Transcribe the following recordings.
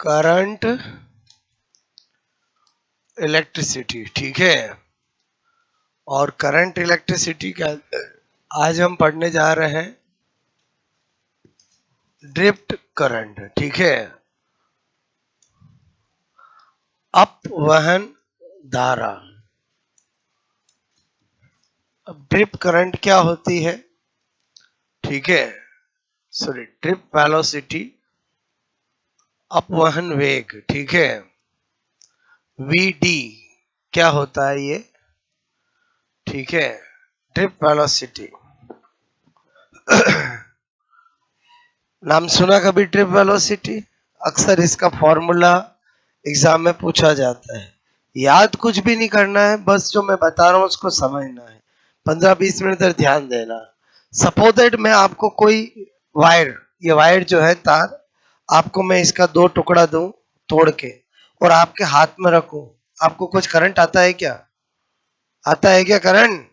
Current electricity, ठीक है। और करंट इलेक्ट्रिसिटी का आज हम पढ़ने जा रहे हैं ड्रिफ्ट करंट, ठीक है। अपवहन धारा। अब ड्रिफ्ट करंट क्या होती है, ठीक है। सॉरी, ड्रिफ्ट वेलोसिटी, अपवहन वेग, ठीक है। वीडी क्या होता है ये, ठीक है। ड्रिफ्ट वेलोसिटी नाम सुना कभी ड्रिफ्ट वेलोसिटी? अक्सर इसका फॉर्मूला एग्जाम में पूछा जाता है। याद कुछ भी नहीं करना है, बस जो मैं बता रहा हूँ उसको समझना है। 15-20 मिनट तक ध्यान देना। सपोज दैट मैं आपको कोई वायर, ये वायर जो है तार, आपको मैं इसका 2 टुकड़ा दूं तोड़ के और आपके हाथ में रखूं, आपको कुछ करंट आता है क्या? आता है क्या करंट?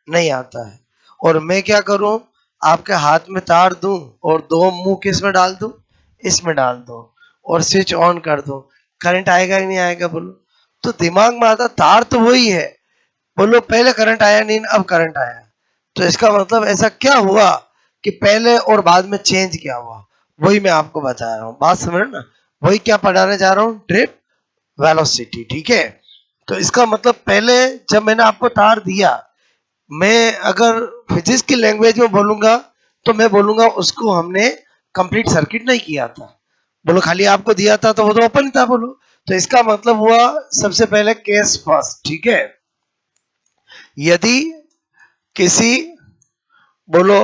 नहीं आता है। और मैं क्या करूं, आपके हाथ में तार दूं और 2 मुंह किस में डाल दूं, इसमें डाल दो और स्विच ऑन कर दो, करंट आएगा ही नहीं आएगा? बोलो। तो दिमाग में आता तार तो वही है, बोलो पहले करंट आया नहीं, अब करंट आया। तो इसका मतलब ऐसा क्या हुआ कि पहले और बाद में चेंज क्या हुआ, वही मैं आपको बता रहा हूँ। बात समझ ना, वही क्या पढ़ाने जा रहा हूँ, ड्रिफ्ट वेलोसिटी, ठीक है। तो इसका मतलब पहले जब मैंने आपको तार दिया, मैं अगर फिजिक्स की लैंग्वेज में बोलूंगा तो मैं बोलूंगा उसको हमने कंप्लीट सर्किट नहीं किया था। बोलो खाली आपको दिया था तो वो तो ओपन था, बोलो। तो इसका मतलब हुआ सबसे पहले केस फर्स्ट, ठीक है। यदि किसी, बोलो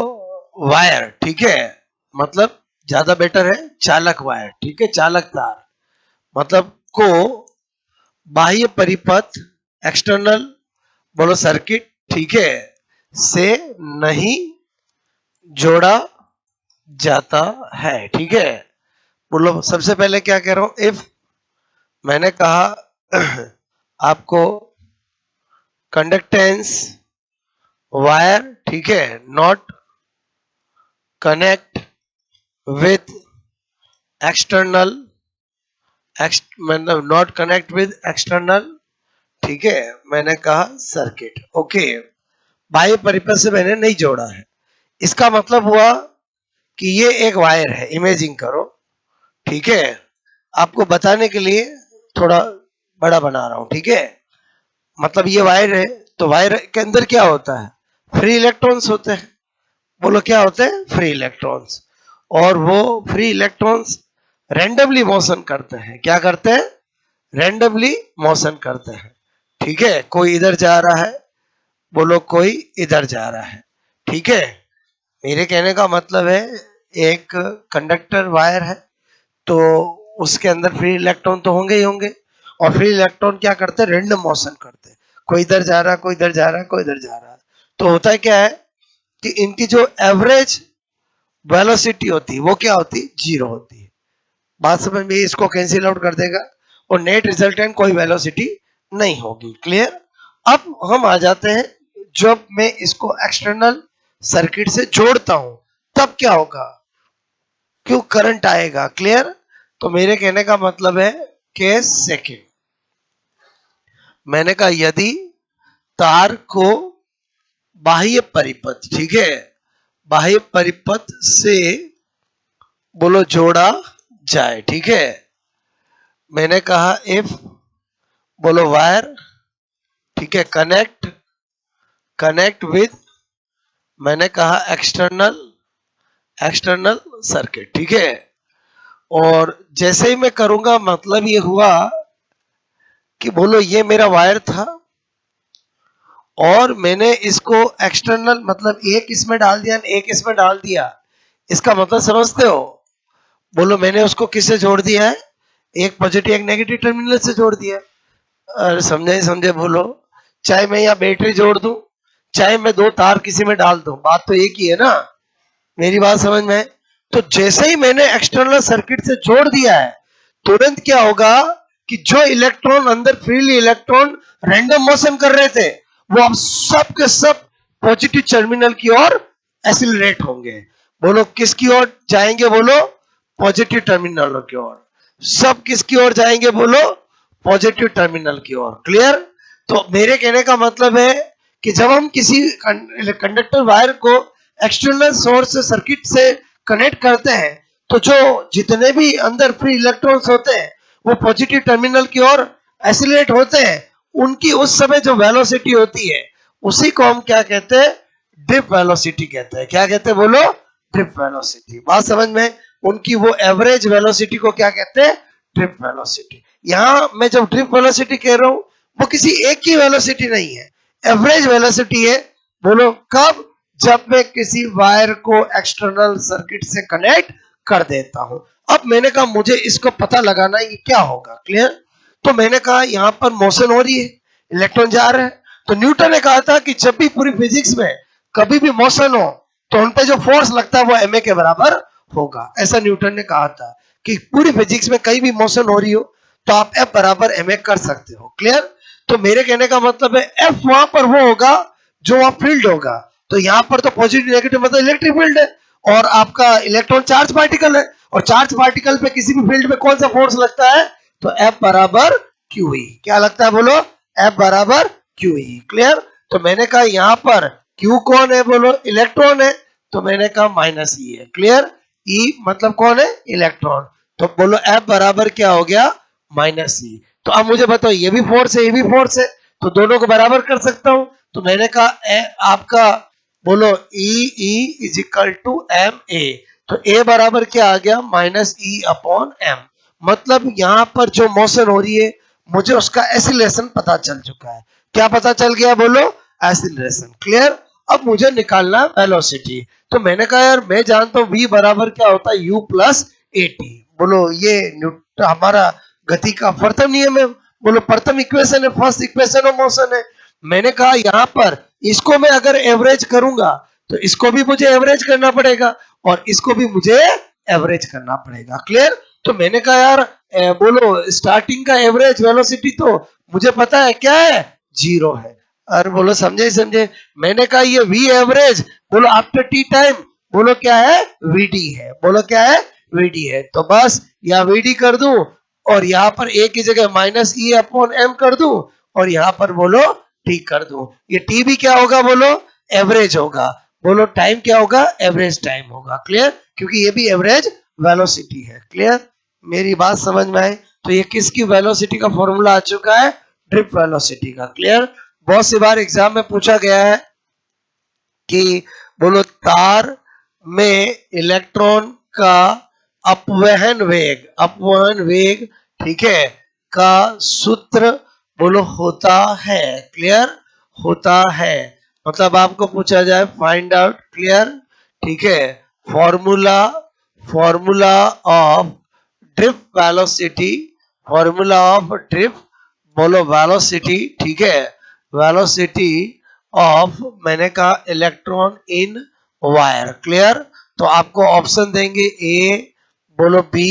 वायर, ठीक है, मतलब ज्यादा बेटर है चालक वायर, ठीक है, चालक तार मतलब को बाह्य परिपथ, एक्सटर्नल, बोलो सर्किट, ठीक है, से नहीं जोड़ा जाता है, ठीक है। बोलो सबसे पहले क्या कह रहा हूं, इफ मैंने कहा आपको कंडक्टेंस वायर, ठीक है, नॉट कनेक्ट विथ एक्सटर्नल, मतलब नॉट कनेक्ट विथ एक्सटर्नल, ठीक है, मैंने कहा सर्किट, ओके। बाह्य परिपथ से मैंने नहीं जोड़ा है। इसका मतलब हुआ कि ये एक वायर है, इमेजिंग करो, ठीक है। आपको बताने के लिए थोड़ा बड़ा बना रहा हूं, ठीक है। मतलब ये वायर है, तो वायर के अंदर क्या होता है, फ्री इलेक्ट्रॉन्स होते हैं। बोलो क्या होते हैं, फ्री इलेक्ट्रॉन्स। और वो फ्री इलेक्ट्रॉन्स रैंडमली मोशन करते हैं। क्या करते हैं, रैंडमली मोशन करते हैं, ठीक है। कोई इधर जा रहा है, बोलो कोई इधर जा रहा है, ठीक है। मेरे कहने का मतलब है एक कंडक्टर वायर है, तो उसके अंदर फ्री इलेक्ट्रॉन तो होंगे ही होंगे। और फ्री इलेक्ट्रॉन क्या करते हैं, रैंडम मोशन करते हैं। कोई इधर जा रहा है, कोई इधर जा रहा है, कोई इधर जा रहा है। तो होता है क्या है कि इनकी जो एवरेज वेलोसिटी होती है वो क्या होती है, 0 होती है। बात समझ में, इसको कैंसिल आउट कर देगा और नेट रिजल्टेंट कोई वेलोसिटी नहीं होगी। क्लियर? अब हम आ जाते हैं, जब मैं इसको एक्सटर्नल सर्किट से जोड़ता हूं तब क्या होगा, क्यों करंट आएगा। क्लियर? तो मेरे कहने का मतलब है केस सेकंड, मैंने कहा यदि तार को बाह्य परिपथ, ठीक है, बाह्य परिपथ से बोलो जोड़ा जाए, ठीक है। मैंने कहा इफ, बोलो वायर, ठीक है, कनेक्ट विद, मैंने कहा एक्सटर्नल, एक्सटर्नल सर्किट, ठीक है। और जैसे ही मैं करूंगा मतलब ये हुआ कि बोलो ये मेरा वायर था और मैंने इसको एक्सटर्नल मतलब एक इसमें डाल दिया, एक इसमें डाल दिया। इसका मतलब समझते हो? बोलो मैंने उसको किससे जोड़ दिया है, एक पॉजिटिव एक नेगेटिव टर्मिनल से जोड़ दिया। अरे समझे समझे, बोलो। चाहे मैं यहाँ बैटरी जोड़ दूं, चाहे मैं 2 तार किसी में डाल दूं, बात तो एक ही है ना। मेरी बात समझ में? तो जैसे ही मैंने एक्सटर्नल सर्किट से जोड़ दिया है, तुरंत क्या होगा कि जो इलेक्ट्रॉन अंदर फ्रीली इलेक्ट्रॉन रैंडम मोशन कर रहे थे, वो अब सब के सब पॉजिटिव टर्मिनल की ओर एक्सिलरेट होंगे। बोलो किसकी ओर जाएंगे, बोलो पॉजिटिव टर्मिनल की ओर। सब किसकी ओर जाएंगे बोलो? पॉजिटिव टर्मिनल की ओर। क्लियर? तो मेरे कहने का मतलब है कि जब हम किसी कंडक्टर वायर को एक्सटर्नल सोर्स सर्किट से कनेक्ट करते हैं तो जो जितने भी अंदर फ्री इलेक्ट्रॉन्स होते हैं वो पॉजिटिव टर्मिनल की ओर एसिलेट होते हैं। उनकी उस समय जो वेलोसिटी होती है उसी को हम क्या कहते हैं? ड्रिप वेलोसिटी कहते हैं। क्या कहते हैं बोलो? Drip velocity. बात समझ में? उनकी वो एवरेज वेलोसिटी को क्या कहते हैं? Drip velocity. यहां मैं जब ड्रिप वेलोसिटी कह रहा हूं वो किसी एक की वेलोसिटी नहीं है, एवरेज वेलोसिटी है। बोलो कब? जब मैं किसी वायर को एक्सटर्नल सर्किट से कनेक्ट कर देता हूं। अब मैंने कहा मुझे इसको पता लगाना है ये क्या होगा। क्लियर? तो मैंने कहा यहां पर मोशन हो रही है, इलेक्ट्रॉन जा रहे हैं। तो न्यूटन ने कहा था कि जब भी पूरी फिजिक्स में कभी भी मोशन हो तो उन पे जो फोर्स लगता है वो ma के बराबर होगा। ऐसा न्यूटन ने कहा था कि पूरी फिजिक्स में कहीं भी मोशन हो रही हो तो आप F बराबर ma कर सकते हो। क्लियर? तो मेरे कहने का मतलब है F वहां पर वो होगा जो वहां फील्ड होगा। तो यहाँ पर तो पॉजिटिव नेगेटिव मतलब इलेक्ट्रिक फील्ड है और आपका इलेक्ट्रॉन चार्ज पार्टिकल है और चार्ज पार्टिकल पे किसी भी फील्ड में कौन सा फोर्स लगता है? तो F बराबर QE। क्या लगता है बोलो? F बराबर QE। क्लियर? तो मैंने कहा यहाँ पर Q कौन है बोलो? इलेक्ट्रॉन है। तो मैंने कहा माइनस E है। क्लियर? E मतलब कौन है? इलेक्ट्रॉन। तो बोलो F बराबर क्या हो गया? Minus E। तो अब मुझे बताओ ये भी फोर्स है ये भी फोर्स है तो दोनों को बराबर कर सकता हूं। तो मैंने कहा आपका बोलो E E is equal to M A. तो A बराबर क्या आ गया? Minus E upon M. मतलब यहाँ पर जो मोशन हो रही है मुझे उसका एसिलेशन पता चल चुका है। क्या पता चल गया बोलो? एसिलेशन। क्लियर? अब मुझे निकालना वेलोसिटी। तो मैंने कहा यार मैं जानता हूँ v बराबर क्या होता है? u plus A T. बोलो ये हमारा गति का प्रथम नियम है। बोलो प्रथम इक्वेशन है, फर्स्ट इक्वेशन ऑफ मोशन है। मैंने कहा यहाँ पर इसको मैं अगर एवरेज करूंगा तो इसको भी मुझे एवरेज करना पड़ेगा और इसको भी मुझे एवरेज करना पड़ेगा। क्लियर? तो मैंने कहा यार बोलो स्टार्टिंग का एवरेज वेलोसिटी तो मुझे पता है क्या है? 0 है। अरे बोलो समझे समझे? मैंने कहा ये v एवरेज बोलो आफ्टर टी टाइम बोलो क्या है? vd है। बोलो क्या है? vd है। तो बस यहाँ vd कर दूं और यहाँ पर a की जगह माइनस E अपॉन m कर दूं और यहाँ पर बोलो t कर दूं। ये t भी क्या होगा बोलो? एवरेज होगा। बोलो टाइम क्या होगा? एवरेज टाइम होगा। क्लियर? क्योंकि ये भी एवरेज वेलोसिटी है। क्लियर? मेरी बात समझ में आई? तो ये किसकी वेलोसिटी का फॉर्मूला आ चुका है? ड्रिप वेलोसिटी का। क्लियर? बहुत सी बार एग्जाम में पूछा गया है कि बोलो तार में इलेक्ट्रॉन का अपवहन वेग ठीक है का सूत्र बोलो होता है। क्लियर? होता है। मतलब आपको पूछा जाए फाइंड आउट। क्लियर? ठीक है? Formula formula of drip velocity. Formula of drip बोलो वेलोसिटी। ठीक है? वेलोसिटी ऑफ मैंने कहा इलेक्ट्रॉन इन वायर। क्लियर? तो आपको ऑप्शन देंगे ए बोलो बी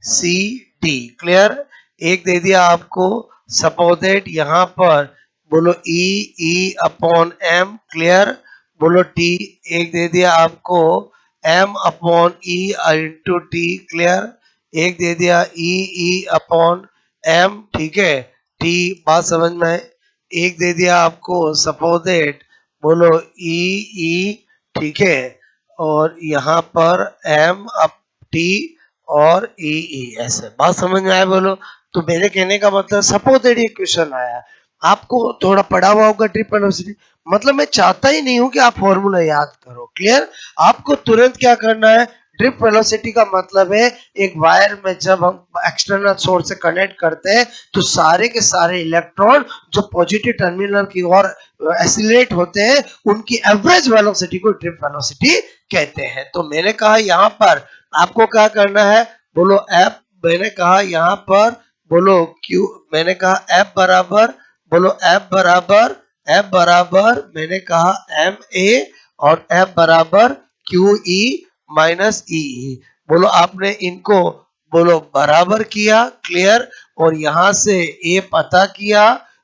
सी डी। क्लियर? एक दे दिया आपको सपोज दैट यहाँ पर बोलो E E upon M. Clear? बोलो टी एक दे दिया आपको M upon E into T. Clear? एक दे दिया ई ई अपॉन एम। ठीक है? टी बात समझ में है? एक दे दिया आपको सपोज दैट बोलो ई ई ठीक है और यहाँ पर एम अप टी और ई ई ऐसे। बात समझ में आया बोलो? तो मेरे कहने का मतलब सपोज दैट ये क्वेश्चन आया आपको थोड़ा पढ़ा हुआ होगा ड्रिप वेलोसिटी। मतलब मैं चाहता ही नहीं हूं कि आप फॉर्मूला याद करो। क्लियर? आपको तुरंत क्या करना है? ड्रिप वेलोसिटी का मतलब है एक वायर में जब हम एक्सटर्नल सोर्स से कनेक्ट करते हैं तो सारे के सारे इलेक्ट्रॉन जो पॉजिटिव टर्मिनल की ओर एसिलेट होते हैं उनकी एवरेज वेलोसिटी को ड्रिप वेलोसिटी कहते हैं। तो मैंने कहा यहाँ पर आपको क्या करना है? बोलो एफ। मैंने कहा यहाँ पर बोलो क्यू। मैंने कहा एफ बराबर बोलो एफ बराबर मैंने कहा एम ए और एफ बराबर क्यू ई माइनस ई। बोलो आपने इनको बोलो बराबर किया। क्लियर? और यहां से ए पता किया।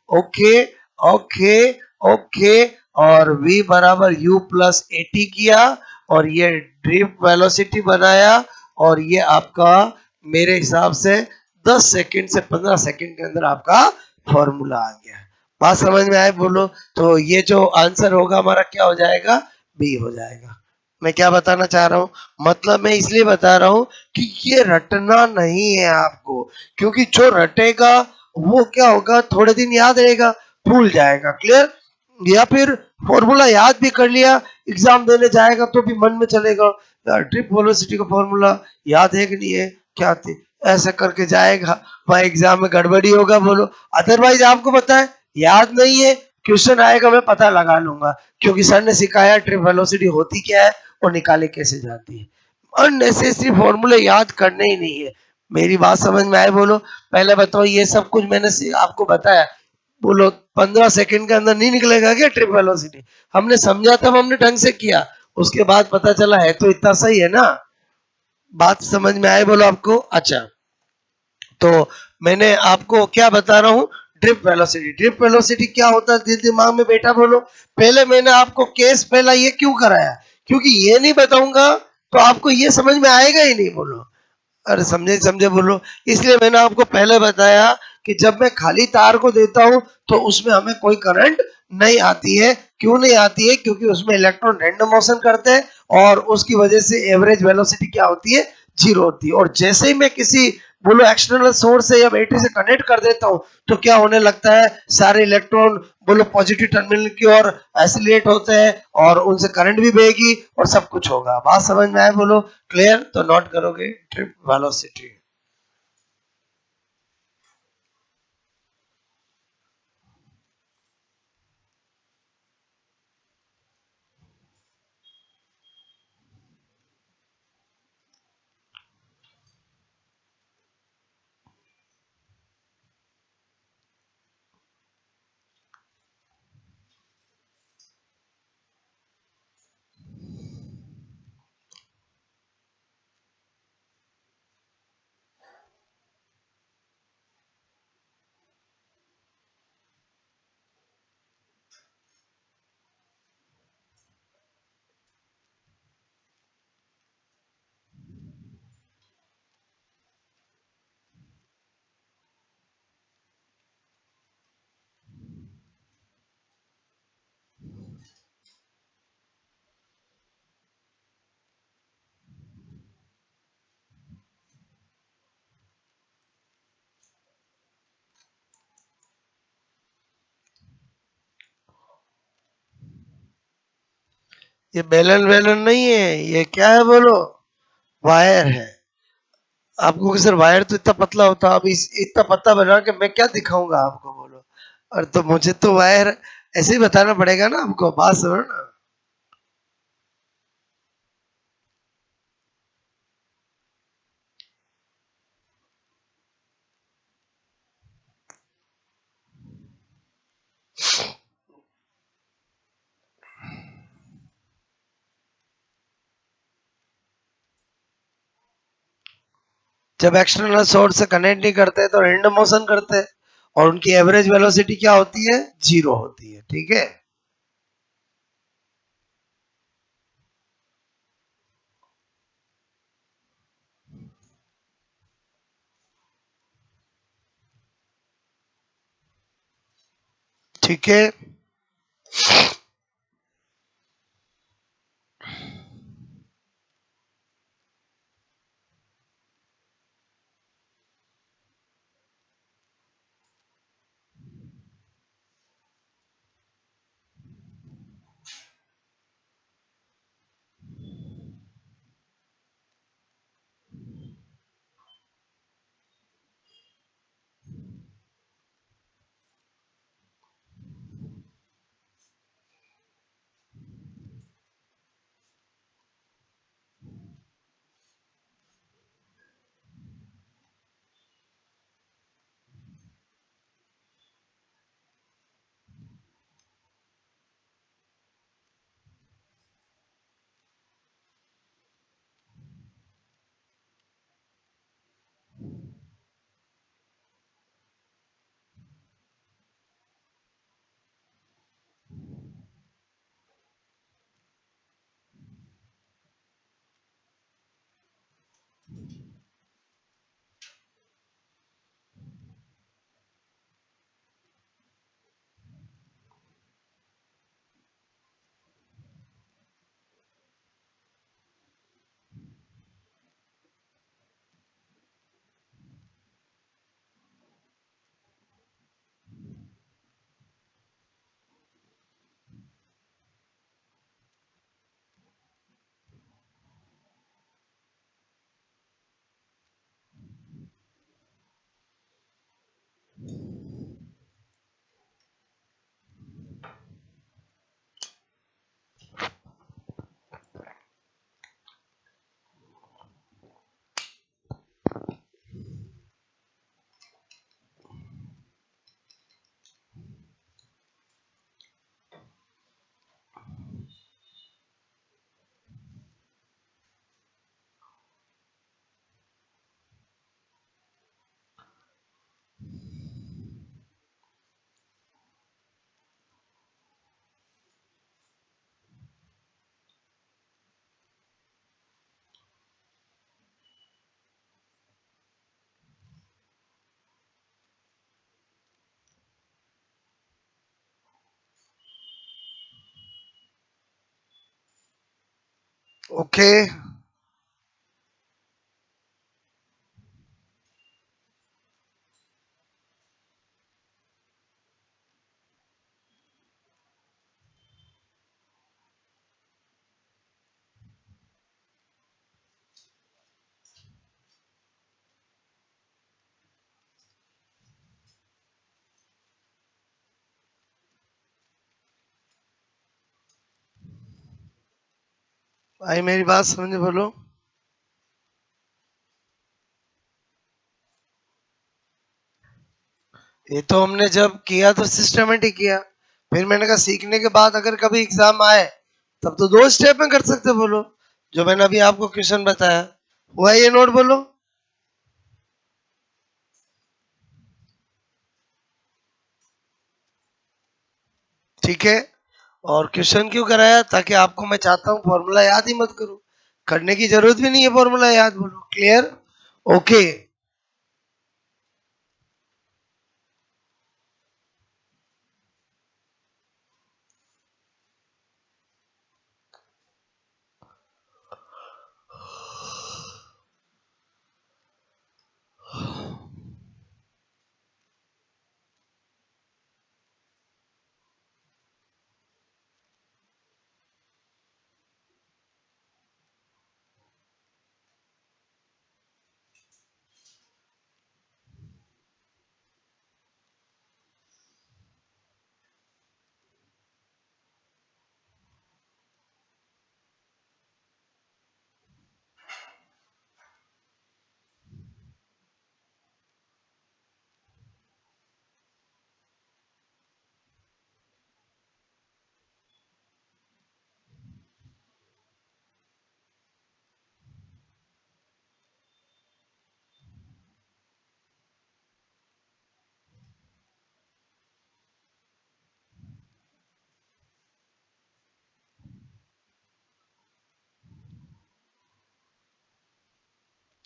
ओके ओके ओके और v बराबर u प्लस ए टी किया और ये ड्रिप वेलोसिटी बनाया और ये आपका मेरे हिसाब से 10 सेकंड से 15 सेकंड के अंदर आपका फॉर्मूला आ गया। बात समझ में आए बोलो? तो ये जो आंसर होगा हमारा क्या हो जाएगा? बी हो जाएगा। मैं क्या बताना चाह रहा हूँ, मतलब मैं इसलिए बता रहा हूँ कि ये रटना नहीं है आपको, क्योंकि जो रटेगा वो क्या होगा, थोड़े दिन याद रहेगा, भूल जाएगा। क्लियर? या फिर फॉर्मूला याद भी कर लिया, एग्जाम देने जाएगा तो भी मन में चलेगा यार ड्रिप वेलोसिटी का फॉर्मूला याद है कि नहीं है, क्या थे, ऐसा करके जाएगा, वहां एग्जाम में गड़बड़ी होगा बोलो। अदरवाइज आपको पता है याद नहीं है, क्वेश्चन आएगा मैं पता लगा लूंगा, क्योंकि सर ने सिखाया ट्रिप वेलोसिटी होती क्या है और निकाले कैसे जाती है। अननेसेसरी फॉर्मूले याद करने ही नहीं है। मेरी बात समझ में आए बोलो? पहले बताओ, ये सब कुछ मैंने आपको बताया, बोलो 15 सेकंड के अंदर नहीं निकलेगा क्या ट्रिप वेलोसिटी? हमने समझा तब हमने ढंग से किया, उसके बाद पता चला है तो इतना सही है ना। बात समझ में आए बोलो आपको? अच्छा, तो मैंने आपको क्या बता रहा हूँ, ड्रिप वेलोसिटी। ड्रिप वेलोसिटी क्या होता है, दिल दिमाग में बैठा बोलो? पहले मैंने आपको केस पहला ये क्यों कराया, क्योंकि ये नहीं बताऊंगा तो आपको ये समझ में आएगा ही नहीं बोलो। अरे समझे समझे बोलो? इसलिए मैंने आपको पहले बताया कि जब मैं खाली तार को देता हूं तो उसमें हमें कोई करंट नहीं आती है। क्यों नहीं आती है? क्योंकि उसमें इलेक्ट्रॉन रैंडम मोशन करते हैं और उसकी वजह से एवरेज वेलोसिटी क्या होती है, जीरो होती है। और जैसे ही मैं किसी बोलो एक्सटर्नल सोर्स से या बैटरी से कनेक्ट कर देता हूं तो क्या होने लगता है, सारे इलेक्ट्रॉन बोलो पॉजिटिव टर्मिनल की ओर एसिलेट होते हैं और उनसे करंट भी बहेगी और सब कुछ होगा। बात समझ में आए बोलो? क्लियर? तो नोट करोगे ट्रिप वेलोसिटी। ये बैलन वैलन नहीं है, ये क्या है बोलो? वायर है। आपको सर वायर तो इतना पतला होता, अब इस इतना पतला बना के मैं क्या दिखाऊंगा आपको बोलो? और तो मुझे तो वायर ऐसे ही बताना पड़ेगा ना आपको। बात सुनो ना, जब एक्सटर्नल सोर्स से कनेक्ट नहीं करते तो रैंडम मोशन करते हैं और उनकी एवरेज वेलोसिटी क्या होती है, जीरो होती है। ठीक है? ठीक है। ओके। भाई मेरी बात समझे, बोलो। ये तो हमने जब किया तो सिस्टमेटिक किया, फिर मैंने कहा सीखने के बाद अगर कभी एग्जाम आए तब तो दो स्टेप में कर सकते, बोलो। जो मैंने अभी आपको क्वेश्चन बताया, हुआ ये नोट, बोलो। ठीक है। और क्वेश्चन क्यों कराया? ताकि आपको मैं चाहता हूँ फॉर्मूला याद ही मत करो, करने की जरूरत भी नहीं है फॉर्मूला याद, बोलो। क्लियर? ओके।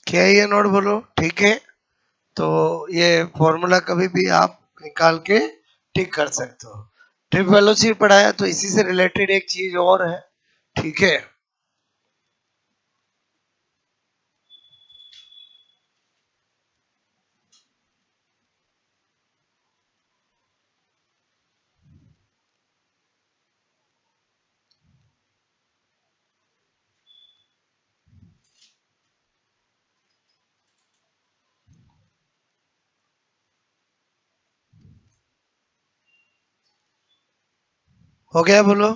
क्या है ये नोट, बोलो। ठीक है। तो ये फॉर्मूला कभी भी आप निकाल के टिक कर सकते हो। ट्रिप वेलोसिटी पढ़ाया तो इसी से रिलेटेड एक चीज और है। ठीक है। हो गया, बोलो।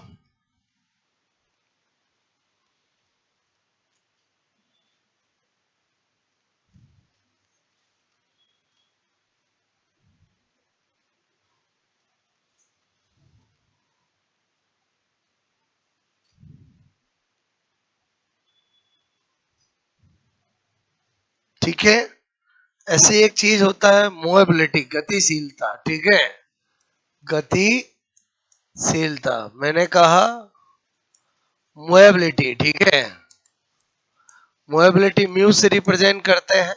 ठीक है। ऐसे एक चीज होता है मूवेबिलिटी, गतिशीलता। ठीक है। गतिशीलता, मैंने कहा मूवेबिलिटी। ठीक है। मूवेबिलिटी म्यू से रिप्रेजेंट करते हैं।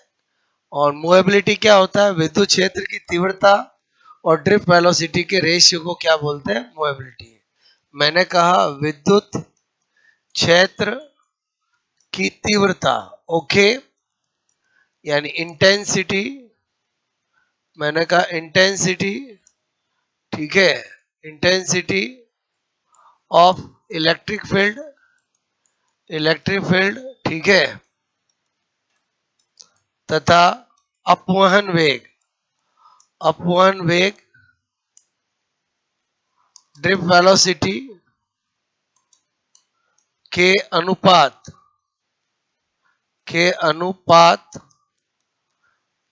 और मूवेबिलिटी क्या होता है? विद्युत क्षेत्र की तीव्रता और ड्रिफ्ट वेलोसिटी के रेशियो को क्या बोलते हैं? मूवेबिलिटी। मैंने कहा विद्युत क्षेत्र की तीव्रता, ओके, यानी इंटेंसिटी। मैंने कहा इंटेंसिटी, ठीक है, intensity of electric field, electric field, ठीक है, तथा अपवहन वेग, अपवहन वेग, ड्रिफ्ट वेलोसिटी के अनुपात, के अनुपात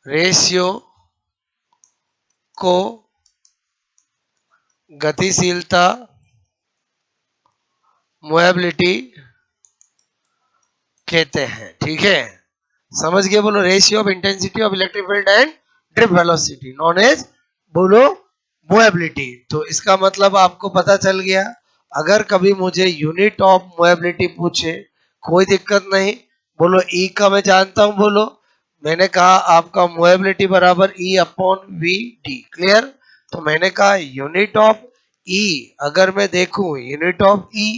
रेशियो को गतिशीलता, मूवेबिलिटी कहते हैं। ठीक है। समझ गए? बोलो। Ratio of intensity of electric field and drift velocity known as, बोलो, मूवेबिलिटी। तो इसका मतलब आपको पता चल गया। अगर कभी मुझे यूनिट ऑफ मूवेबिलिटी पूछे, कोई दिक्कत नहीं, बोलो ई का मैं जानता हूं, बोलो। मैंने कहा आपका मूवेबिलिटी बराबर E upon V D. Clear? तो मैंने कहा यूनिट ऑफ ई, अगर मैं देखूं यूनिट ऑफ ई,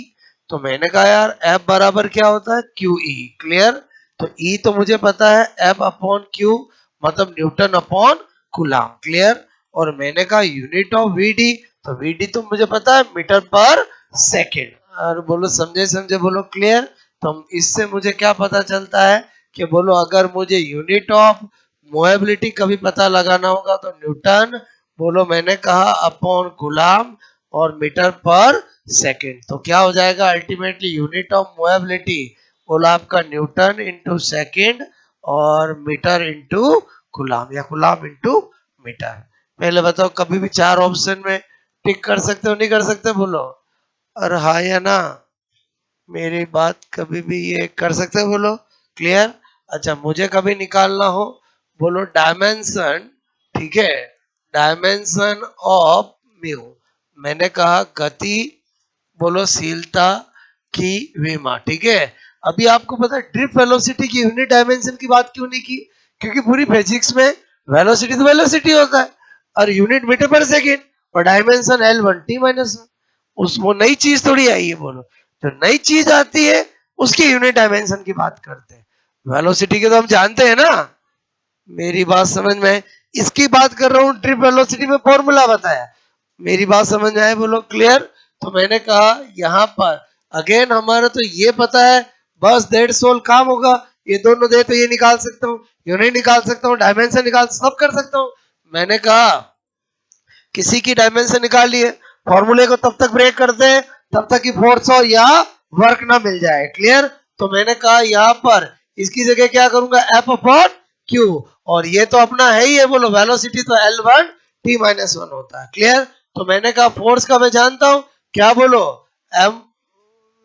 तो मैंने कहा यार एफ बराबर क्या होता है, क्यू ई। क्लियर? तो ई तो मुझे पता है, एफ अपॉन क्यू मतलब न्यूटन अपॉन कूलम। क्लियर? और मैंने कहा यूनिट ऑफ वीडी, तो वीडी तो मुझे पता है मीटर पर सेकेंड। और बोलो समझे समझे, बोलो क्लियर? तो इससे मुझे क्या पता चलता है कि बोलो अगर मुझे यूनिट ऑफ मोएबिलिटी कभी पता लगाना होगा तो न्यूटन, बोलो मैंने कहा अपॉन कूलम और मीटर पर सेकेंड। तो क्या हो जाएगा अल्टीमेटली यूनिट ऑफ मोएबिलिटी, बोलो आपका न्यूटन इंटू सेकेंड और मीटर इंटू कूलम या कूलम इंटू मीटर। पहले बताओ कभी भी चार ऑप्शन में टिक कर सकते हो नहीं कर सकते, बोलो और हाँ या ना। मेरी बात कभी भी ये कर सकते हो, बोलो क्लियर? अच्छा मुझे कभी निकालना हो, बोलो डायमेंशन, ठीक है, डायमेंशन ऑफ म्यू, मैंने कहा गति, बोलो शीलता की विमा। ठीक है? अभी आपको पता है ड्रिफ्ट वेलोसिटी की यूनिट डायमेंशन की बात क्यों नहीं की? क्योंकि पूरी फिजिक्स में वेलोसिटी तो वेलोसिटी होता है और यूनिट मीटर पर सेकेंड और dimension L one T minus one. उस वो नई चीज थोड़ी आई है, बोलो जो नई चीज आती है उसकी यूनिट डायमेंशन की बात करते हैं। वेलोसिटी के तो हम जानते हैं ना। मेरी बात समझ में? इसकी बात कर रहा हूँ, ट्रिप वेलोसिटी में फॉर्मूला बताया। मेरी बात समझ में आए, बोलो क्लियर? तो मैंने कहा यहाँ पर अगेन हमारा तो ये पता है, बस डेढ़ सोल काम होगा। ये दोनों दे तो ये निकाल सकता हूँ, यूनिट निकाल सकता हूँ, डायमेंशन निकाल सब कर सकता हूँ। मैंने कहा किसी की डायमेंशन निकाल लिए, फॉर्मूले को तब तक ब्रेक करते हैं तब तक कि फोर्स और या वर्क ना मिल जाए। क्लियर? तो मैंने कहा यहाँ पर इसकी जगह क्या करूंगा, एफ अपॉन क्यू, और ये तो अपना है ही है, बोलो वेलोसिटी तो L one T minus one होता है। क्लियर? तो मैंने कहा फोर्स का मैं जानता हूं, क्या बोलो, एम,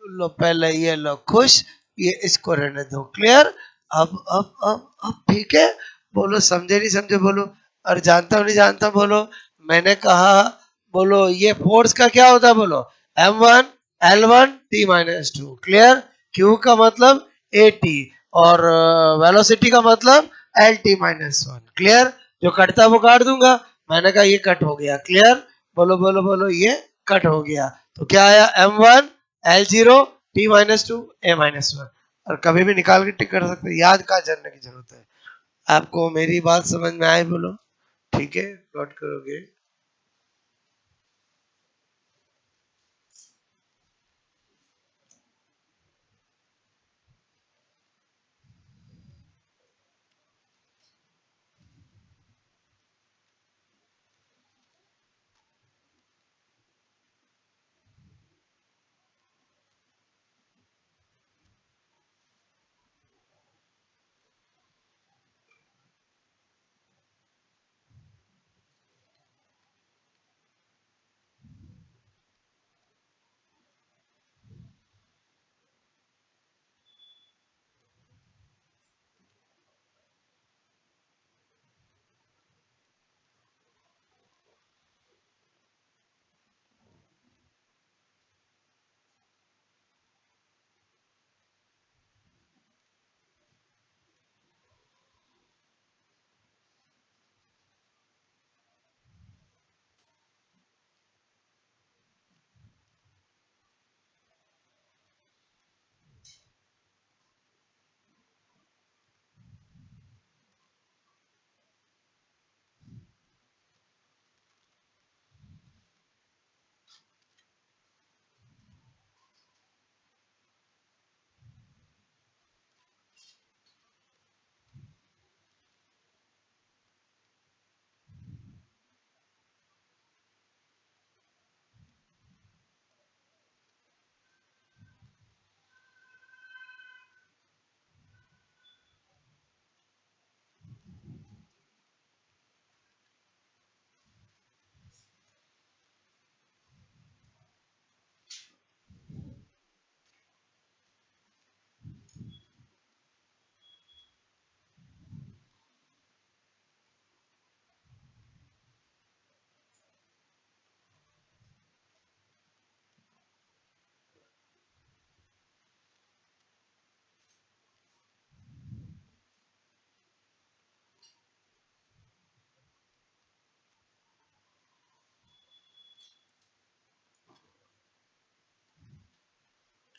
लो पहले ये लो खुश, ये इसको रहने दो। क्लियर? अब ठीक है, बोलो समझे नहीं समझे, बोलो और जानता हूं नहीं जानता, बोलो। मैंने कहा बोलो ये फोर्स का क्या होता है, बोलो M one L one T minus two. Clear? Q का मतलब ए टी और वेलोसिटी का मतलब L T minus one. Clear? जो कटता है वो काट दूंगा। मैंने कहा ये कट हो गया। क्लियर? बोलो बोलो बोलो ये कट हो गया। तो क्या आया, M one L zero T minus two A minus one. और कभी भी निकाल के टिक कर सकते, याद कहाँ जानने की जरूरत है। आपको मेरी बात समझ में आए, बोलो ठीक है, नोट करोगे?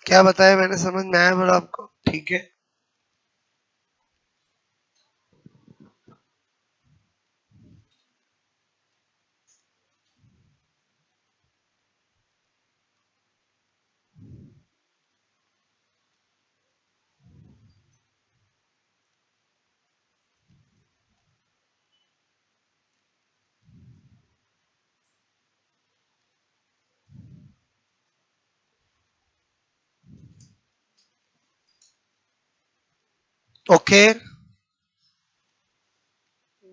क्या बताया मैंने, समझ में आया बोला आपको? ठीक है, ओके।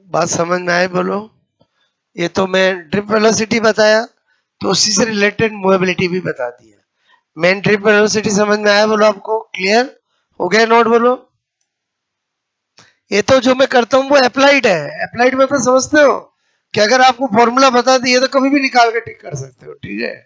बात समझ में आई बोलो? ये तो मैं ड्रिप वेलोसिटी बताया, तो उसी से रिलेटेड मोबिलिटी भी बता दिया। मेन ड्रिप वेलोसिटी समझ में आया बोलो आपको? क्लियर हो गया? नोट बोलो। ये तो जो मैं करता हूँ वो अप्लाइड है। अप्लाइड मतलब समझते हो कि अगर आपको फॉर्मूला बता दिए तो कभी भी निकाल के टिक कर सकते हो, ठीक है?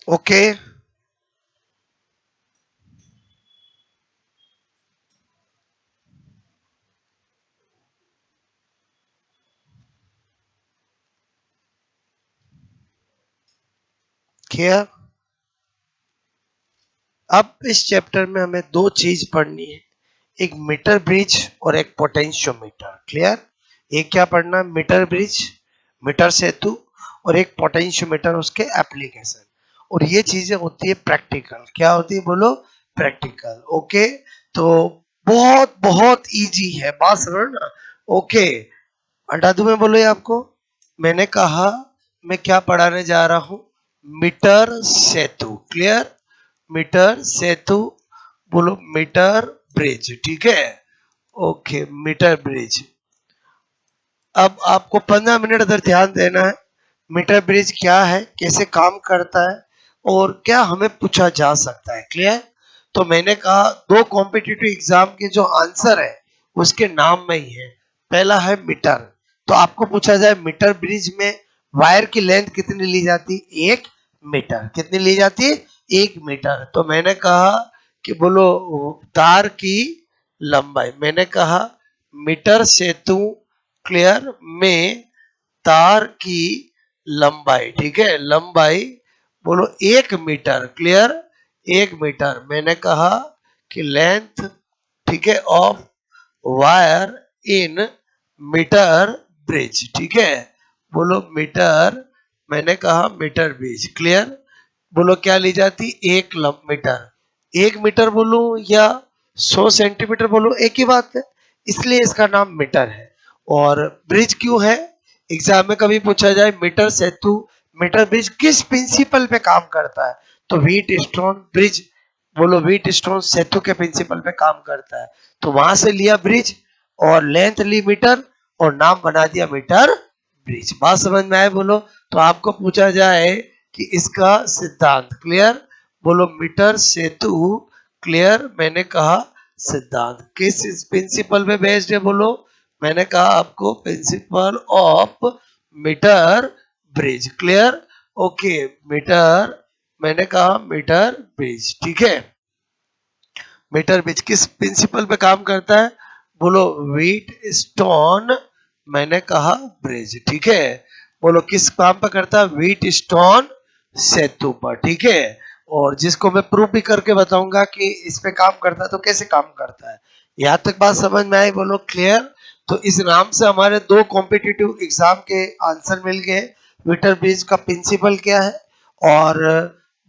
ओके, किया। अब इस चैप्टर में हमें दो चीज पढ़नी है, एक मीटर ब्रिज और एक पोटेंशियोमीटर। क्लियर? एक क्या पढ़ना? मीटर ब्रिज, मीटर सेतु, और एक पोटेंशियोमीटर, उसके एप्लीकेशन। और ये चीजें होती है प्रैक्टिकल। क्या होती है बोलो? प्रैक्टिकल। ओके, तो बहुत बहुत इजी है, बात समझ ना? ओके, हटा दूं मैं बोलो ये आपको? मैंने कहा मैं क्या पढ़ाने जा रहा हूं? मीटर सेतु। क्लियर? मीटर सेतु, बोलो मीटर ब्रिज, ठीक है? Okay, metre bridge. अब आपको 15 मिनट अगर ध्यान देना है, मीटर ब्रिज क्या है, कैसे काम करता है, और क्या हमें पूछा जा सकता है। क्लियर? तो मैंने कहा दो कॉम्पिटिटिव एग्जाम के जो आंसर है उसके नाम में ही है। पहला है मीटर, तो आपको पूछा जाए मीटर ब्रिज में वायर की लेंथ कितनी ली जाती है? 1 मीटर। कितनी ली जाती है? 1 मीटर। तो मैंने कहा कि बोलो तार की लंबाई, मैंने कहा मीटर सेतु, क्लियर, में तार की लंबाई, ठीक है, लंबाई, बोलो 1 मीटर। क्लियर? 1 मीटर। मैंने कहा कि लेंथ, ठीक है, of wire in metre bridge, ठीक है, बोलो मीटर, मैंने कहा मीटर ब्रिज। क्लियर? बोलो क्या ली जाती? 1 मीटर। 1 मीटर बोलो या 100 सेंटीमीटर बोलो, एक ही बात है, इसलिए इसका नाम मीटर है। और ब्रिज क्यों है? एग्जाम में कभी पूछा जाए मीटर सेतु, मीटर ब्रिज किस प्रिंसिपल पे काम करता है, तो व्हीट स्टोन ब्रिज, बोलो व्हीट स्टोन सेतु के प्रिंसिपल पे काम करता है। तो वहां से लिया ब्रिज, और लेंथ ली मीटर, और नाम बना दिया मीटर ब्रिज। बात समझ में आए बोलो? तो आपको पूछा जाए कि इसका सिद्धांत, क्लियर, बोलो मीटर सेतु, क्लियर, मैंने कहा सिद्धांत किस प्रिंसिपल पे बेस्ड है बोलो? मैंने कहा आपको principle of metre bridge. Clear? Okay, metre, मैंने कहा मीटर ब्रिज, ठीक है। मीटर ब्रिज किस प्रिंसिपल पे काम करता है? बोलो व्हीट स्टोन, मैंने कहा ब्रिज, ठीक है। बोलो किस काम पर करता है? व्हीट स्टोन सेतु पर, ठीक है। और जिसको मैं प्रूफ भी करके बताऊंगा कि इस पे काम करता है तो कैसे काम करता है। यहां तक बात समझ में आई बोलो? क्लियर? तो इस नाम से हमारे दो कॉम्पिटिटिव एग्जाम के आंसर मिल गए। मीटर ब्रिज का प्रिंसिपल क्या है, और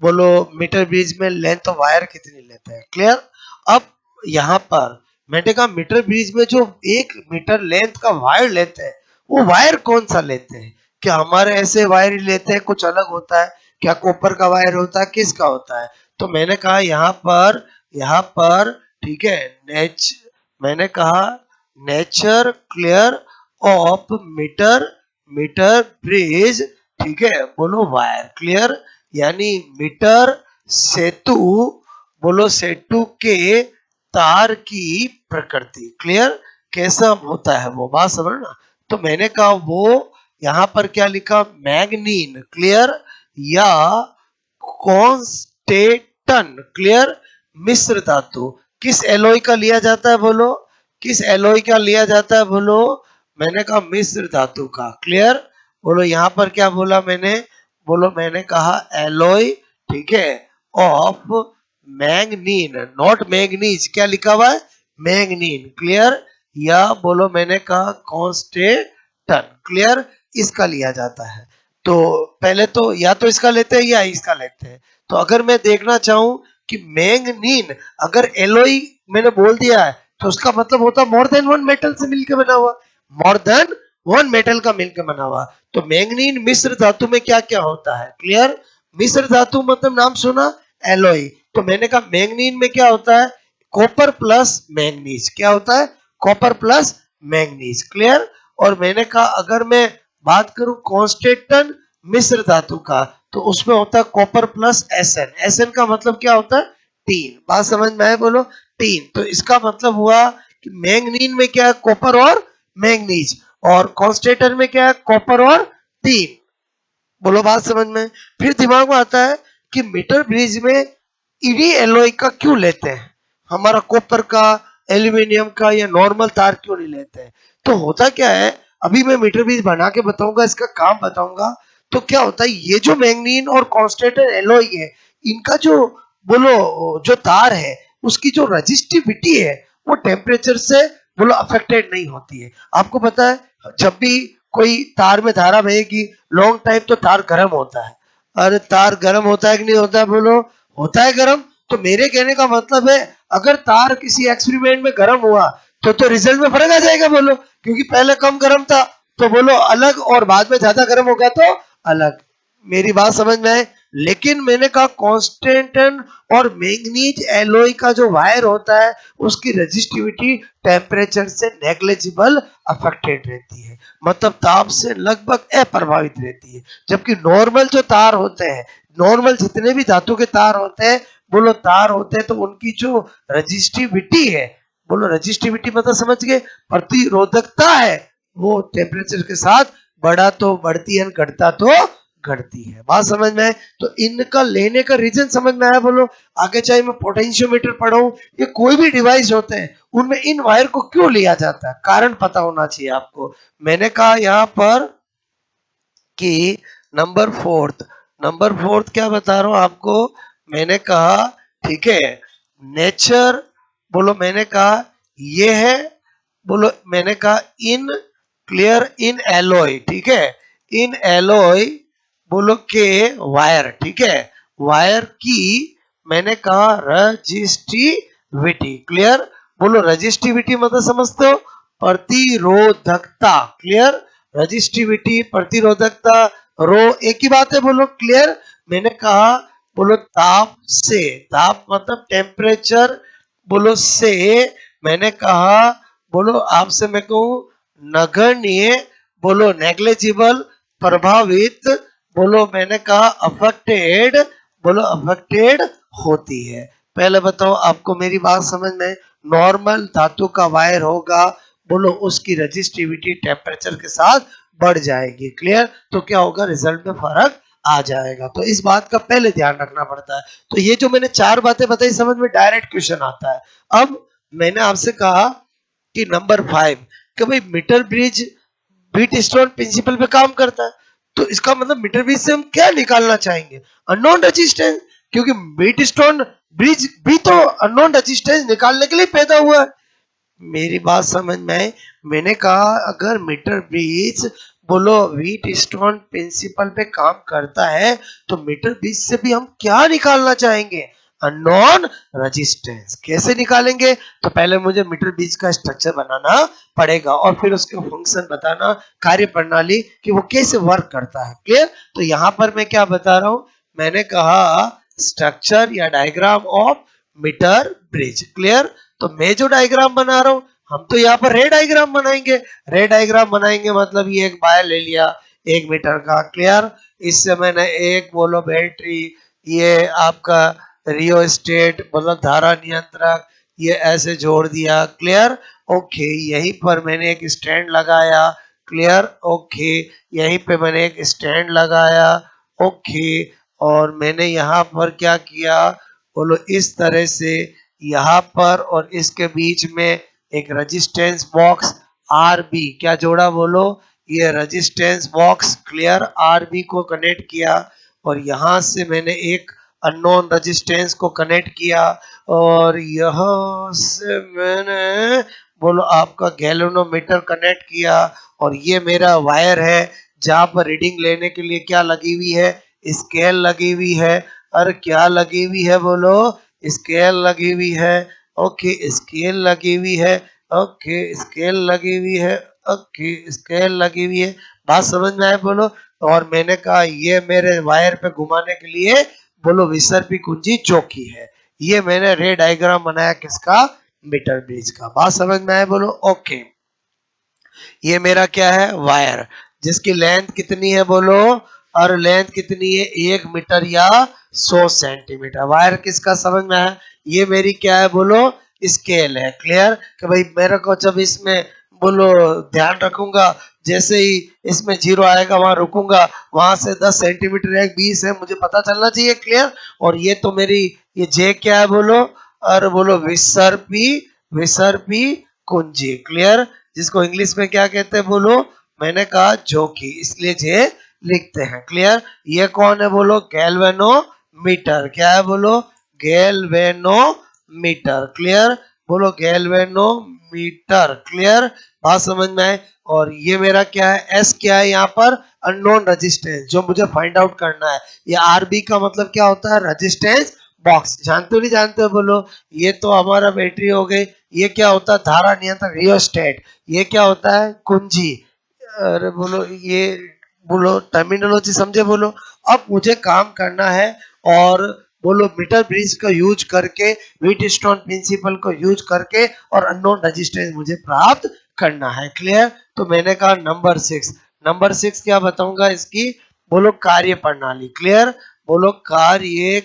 बोलो मीटर ब्रिज में लेंथ ऑफ वायर कितनी लेते हैं। क्लियर? अब यहाँ पर मैंने कहा मीटर ब्रिज में जो 1 मीटर लेंथ का वायर लेते हैं, वो वायर कौन सा लेते हैं? क्या हमारे ऐसे वायर ही लेते हैं, कुछ अलग होता है क्या? कॉपर का वायर होता है, किसका होता है? तो मैंने कहा यहाँ पर ठीक है, मैंने कहा nature clear of metre metre bridge, ठीक है, बोलो वायर क्लियर, यानी मीटर सेतु, बोलो सेतु के तार की प्रकृति क्लियर कैसा होता है वो बात समझना। तो मैंने कहा वो यहाँ पर क्या लिखा, मैग्नीन क्लियर या कॉन्स्टेटन क्लियर, मिश्र धातु किस एलॉय का लिया जाता है बोलो, किस एलॉय का लिया जाता है बोलो, मैंने कहा मिश्र धातु का क्लियर। बोलो यहाँ पर क्या बोला मैंने, बोलो मैंने कहा एलॉय, ठीक है, ऑफ मैग्नीन नॉट मैग्नीज, क्या लिखा हुआ है मैग्नीन क्लियर, या बोलो मैंने कहा कॉन्स्टेटन क्लियर, इसका लिया जाता है। तो पहले तो या तो इसका लेते हैं या इसका लेते हैं। तो अगर मैं देखना चाहूं कि मैंगनीन अगर एलॉय मैंने बोल दिया है तो उसका मतलब होता मोर देन वन मेटल से मिलकर बना हुआ, मोर देन वन मेटल का मिलकर बना हुआ। तो मैंगनीन मिश्र धातु में क्या क्या होता है क्लियर, मिश्र धातु मतलब नाम सुना एलॉय, तो मैंने कहा मैंगनीन में क्या होता है, कॉपर प्लस मैंगनीज, क्या होता है कॉपर प्लस मैंगनीज क्लियर। और मैंने कहा अगर मैं बात करूं कॉन्स्टेंटन मिश्र धातु का तो उसमें होता है कॉपर प्लस एसएन, एसएन का मतलब क्या होता है टीन, बात समझ में आए बोलो टीन। तो इसका मतलब हुआ कि मैंगनीन में क्या है कॉपर और मैंगनीज, और कॉन्स्टेंटन में क्या है कॉपर और टीन, बोलो बात समझ में। फिर दिमाग में आता है कि मीटर ब्रिज में इडी एलॉय का क्यों लेते हैं, हमारा कॉपर का एल्यूमिनियम का या नॉर्मल तार क्यों नहीं लेते हैं। तो होता क्या है, अभी मैं मीटर ब्रिज बना के बताऊंगा, इसका काम बताऊंगा। तो क्या होता है ये जो मैंगनीन और कॉन्स्टेंटन एलॉय है, इनका जो बोलो जो तार है उसकी जो रजिस्टिविटी है वो टेम्परेचर से बोलो अफेक्टेड नहीं होती है। आपको पता है जब भी कोई तार में धारा बहेगी लॉन्ग टाइम तो तार गर्म होता है, अरे तार गर्म होता है कि नहीं होता है बोलो, होता है गर्म। तो मेरे कहने का मतलब है अगर तार किसी एक्सपेरिमेंट में गर्म हुआ तो रिजल्ट में फर्क आ जाएगा बोलो, क्योंकि पहले कम गर्म था तो बोलो अलग, और बाद में ज्यादा गर्म हो गया तो अलग, मेरी बात समझ में आए। लेकिन मैंने कहा कॉन्स्टेंटन और मैंगनीज एलॉय का जो वायर होता है उसकी रेजिस्टिविटी टेम्परेचर से नेग्लिजिबल अफेक्टेड रहती है, मतलब ताप से लगभग अप्रभावित रहती है। जबकि नॉर्मल जो तार होते हैं, नॉर्मल जितने भी धातु के तार होते हैं बोलो तार होते हैं तो उनकी जो रजिस्टिविटी है, बोलो रजिस्टिविटी मतलब समझ गए, प्रतिरोधकता है, वो टेम्परेचर के साथ बढ़ा तो बढ़ती है, घटता तो घटती है, बात समझ में आए। तो इनका लेने का रीजन समझ में आया बोलो। आगे चाहे मैं पोटेंशियोमीटर पढ़ाऊं ये कोई भी डिवाइस होते हैं उनमें इन वायर को क्यों लिया जाता है, कारण पता होना चाहिए आपको। मैंने कहा यहाँ पर कि नंबर फोर्थ क्या बता रहा हूं आपको, मैंने कहा ठीक है नेचर, बोलो मैंने कहा ये है, बोलो मैंने कहा इन क्लियर इन एलॉय, ठीक है, इन एलॉय बोलो के वायर, ठीक है, वायर की मैंने कहा रजिस्टिविटी क्लियर, बोलो रजिस्टिविटी मतलब समझते हो प्रतिरोधकता क्लियर, रजिस्टिविटी प्रतिरोधकता रो एक ही बात है बोलो क्लियर। मैंने कहा बोलो ताप से, ताप मतलब टेम्परेचर, बोलो से मैंने कहा बोलो आपसे मैं कहूं नगण्य, बोलो नेग्लिजिबल प्रभावित, बोलो मैंने कहा अफेक्टेड, बोलो अफेक्टेड होती है। पहले बताओ आपको मेरी बात समझ में, नॉर्मल धातु का वायर होगा बोलो उसकी रजिस्टिविटी टेम्परेचर के साथ बढ़ जाएगी क्लियर, तो क्या होगा रिजल्ट में फर्क आ जाएगा। तो इस बात का पहले ध्यान रखना पड़ता है। तो ये जो मैंने चार बातें बताई समझ में डायरेक्ट क्वेश्चन आता है। अब मैंने आपसे कहा कि नंबर 5 कि भाई metre bridge Wheatstone principle पे काम करता है, तो इसका मतलब मीटर ब्रिज से हम क्या निकालना चाहेंगे, अननोन रेजिस्टेंस, क्योंकि बीट स्टोन ब्रिज भी तो अननोन रेजिस्टेंस निकालने के लिए पैदा हुआ है। मेरी बात समझ में आई, मैंने कहा अगर मीटर ब्रिज बोलो व्हीट स्टोन प्रिंसिपल पे काम करता है तो मीटर ब्रिज से भी हम क्या निकालना चाहेंगे, अननोन रेजिस्टेंस। कैसे निकालेंगे? तो पहले मुझे मीटर ब्रिज का स्ट्रक्चर बनाना पड़ेगा और फिर उसके फंक्शन बताना, कार्य प्रणाली कि वो कैसे वर्क करता है। क्लियर? तो यहां पर मैं क्या बता रहा हूं, मैंने कहा स्ट्रक्चर या diagram of metre bridge. Clear? तो मैं जो डायग्राम बना रहा हूं, हम तो यहाँ पर रे डायग्राम बनाएंगे। रे डायग्राम बनाएंगे मतलब ये एक वायर ले लिया 1 मीटर का। क्लियर? इससे मैंने एक बोलो बैटरी, ये आपका रियोस्टेट मतलब धारा नियंत्रक, ये ऐसे जोड़ दिया। क्लियर? ओके, यहीं पर मैंने एक स्टैंड लगाया। क्लियर? ओके, यहीं पे मैंने एक स्टैंड लगाया। ओके, और मैंने यहाँ पर क्या किया बोलो, इस तरह से यहाँ पर और इसके बीच में एक रेजिस्टेंस बॉक्स आरबी क्या जोड़ा बोलो, ये रेजिस्टेंस बॉक्स क्लियर आरबी को कनेक्ट किया और यहाँ से मैंने एक अननोन रेजिस्टेंस को कनेक्ट किया और यहाँ से मैंने बोलो आपका गैल्वेनोमीटर कनेक्ट किया और ये मेरा वायर है जहाँ पर रीडिंग लेने के लिए क्या लगी हुई है, स्केल लगी हुई है। और क्या लगी हुई है बोलो, स्केल लगी हुई है। ओके, स्केल लगी हुई है। ओके, स्केल लगी हुई है। ओके, स्केल लगी हुई है। बात समझ में आए बोलो? और मैंने कहा ये मेरे वायर पे घुमाने के लिए बोलो विसर्पी कुंजी चौकी है। ये मैंने रे डायग्राम बनाया किसका, मीटर ब्रिज का। बात समझ में आए बोलो? ओके, ये मेरा क्या है, वायर, जिसकी लेंथ कितनी है बोलो, और लेंथ कितनी है 1 मीटर या 100 सेंटीमीटर। वायर किसका समझ में है? ये मेरी क्या है बोलो, स्केल है। क्लियर? कि भाई मेरे को जब इसमें बोलो ध्यान रखूंगा, जैसे ही इसमें 0 आएगा वहां रुकूंगा, वहां से 10 सेंटीमीटर है 20 है मुझे पता चलना चाहिए। क्लियर? और ये तो मेरी ये जे क्या है बोलो, और बोलो विसर्पी, विसर्पी कुंजी। क्लियर? जिसको इंग्लिश में क्या कहते हैं बोलो, मैंने कहा जोकी, इसलिए जे लिखते हैं। क्लियर? ये कौन है बोलो, गैल्वेनोमीटर। क्या है बोलो, गैल्वेनोमीटर। क्लियर? बोलो गैल्वेनोमीटर। क्लियर? बात समझ में आए? और ये मेरा क्या है, एस क्या है यहाँ पर, अननोन रेजिस्टेंस, जो मुझे फाइंड आउट करना है। ये आरबी का मतलब क्या होता है, रेजिस्टेंस बॉक्स। जानते हो नहीं जानते हो बोलो? ये तो हमारा बैटरी हो गई। ये क्या होता है, धारा नियंत्रक रियोस्टेट। ये क्या होता है, कुंजी। अरे बोलो ये बोलो टर्मिनोलॉजी समझे बोलो? अब मुझे काम करना है और बोलो मीटर ब्रिज का यूज करके, व्हीटस्टोन प्रिंसिपल को यूज करके और अननोन रेजिस्टेंस मुझे प्राप्त करना है। क्लियर? तो मैंने कहा नंबर 6, नंबर 6 क्या बताऊंगा इसकी, बोलो कार्य प्रणाली। क्लियर? बोलो कार्य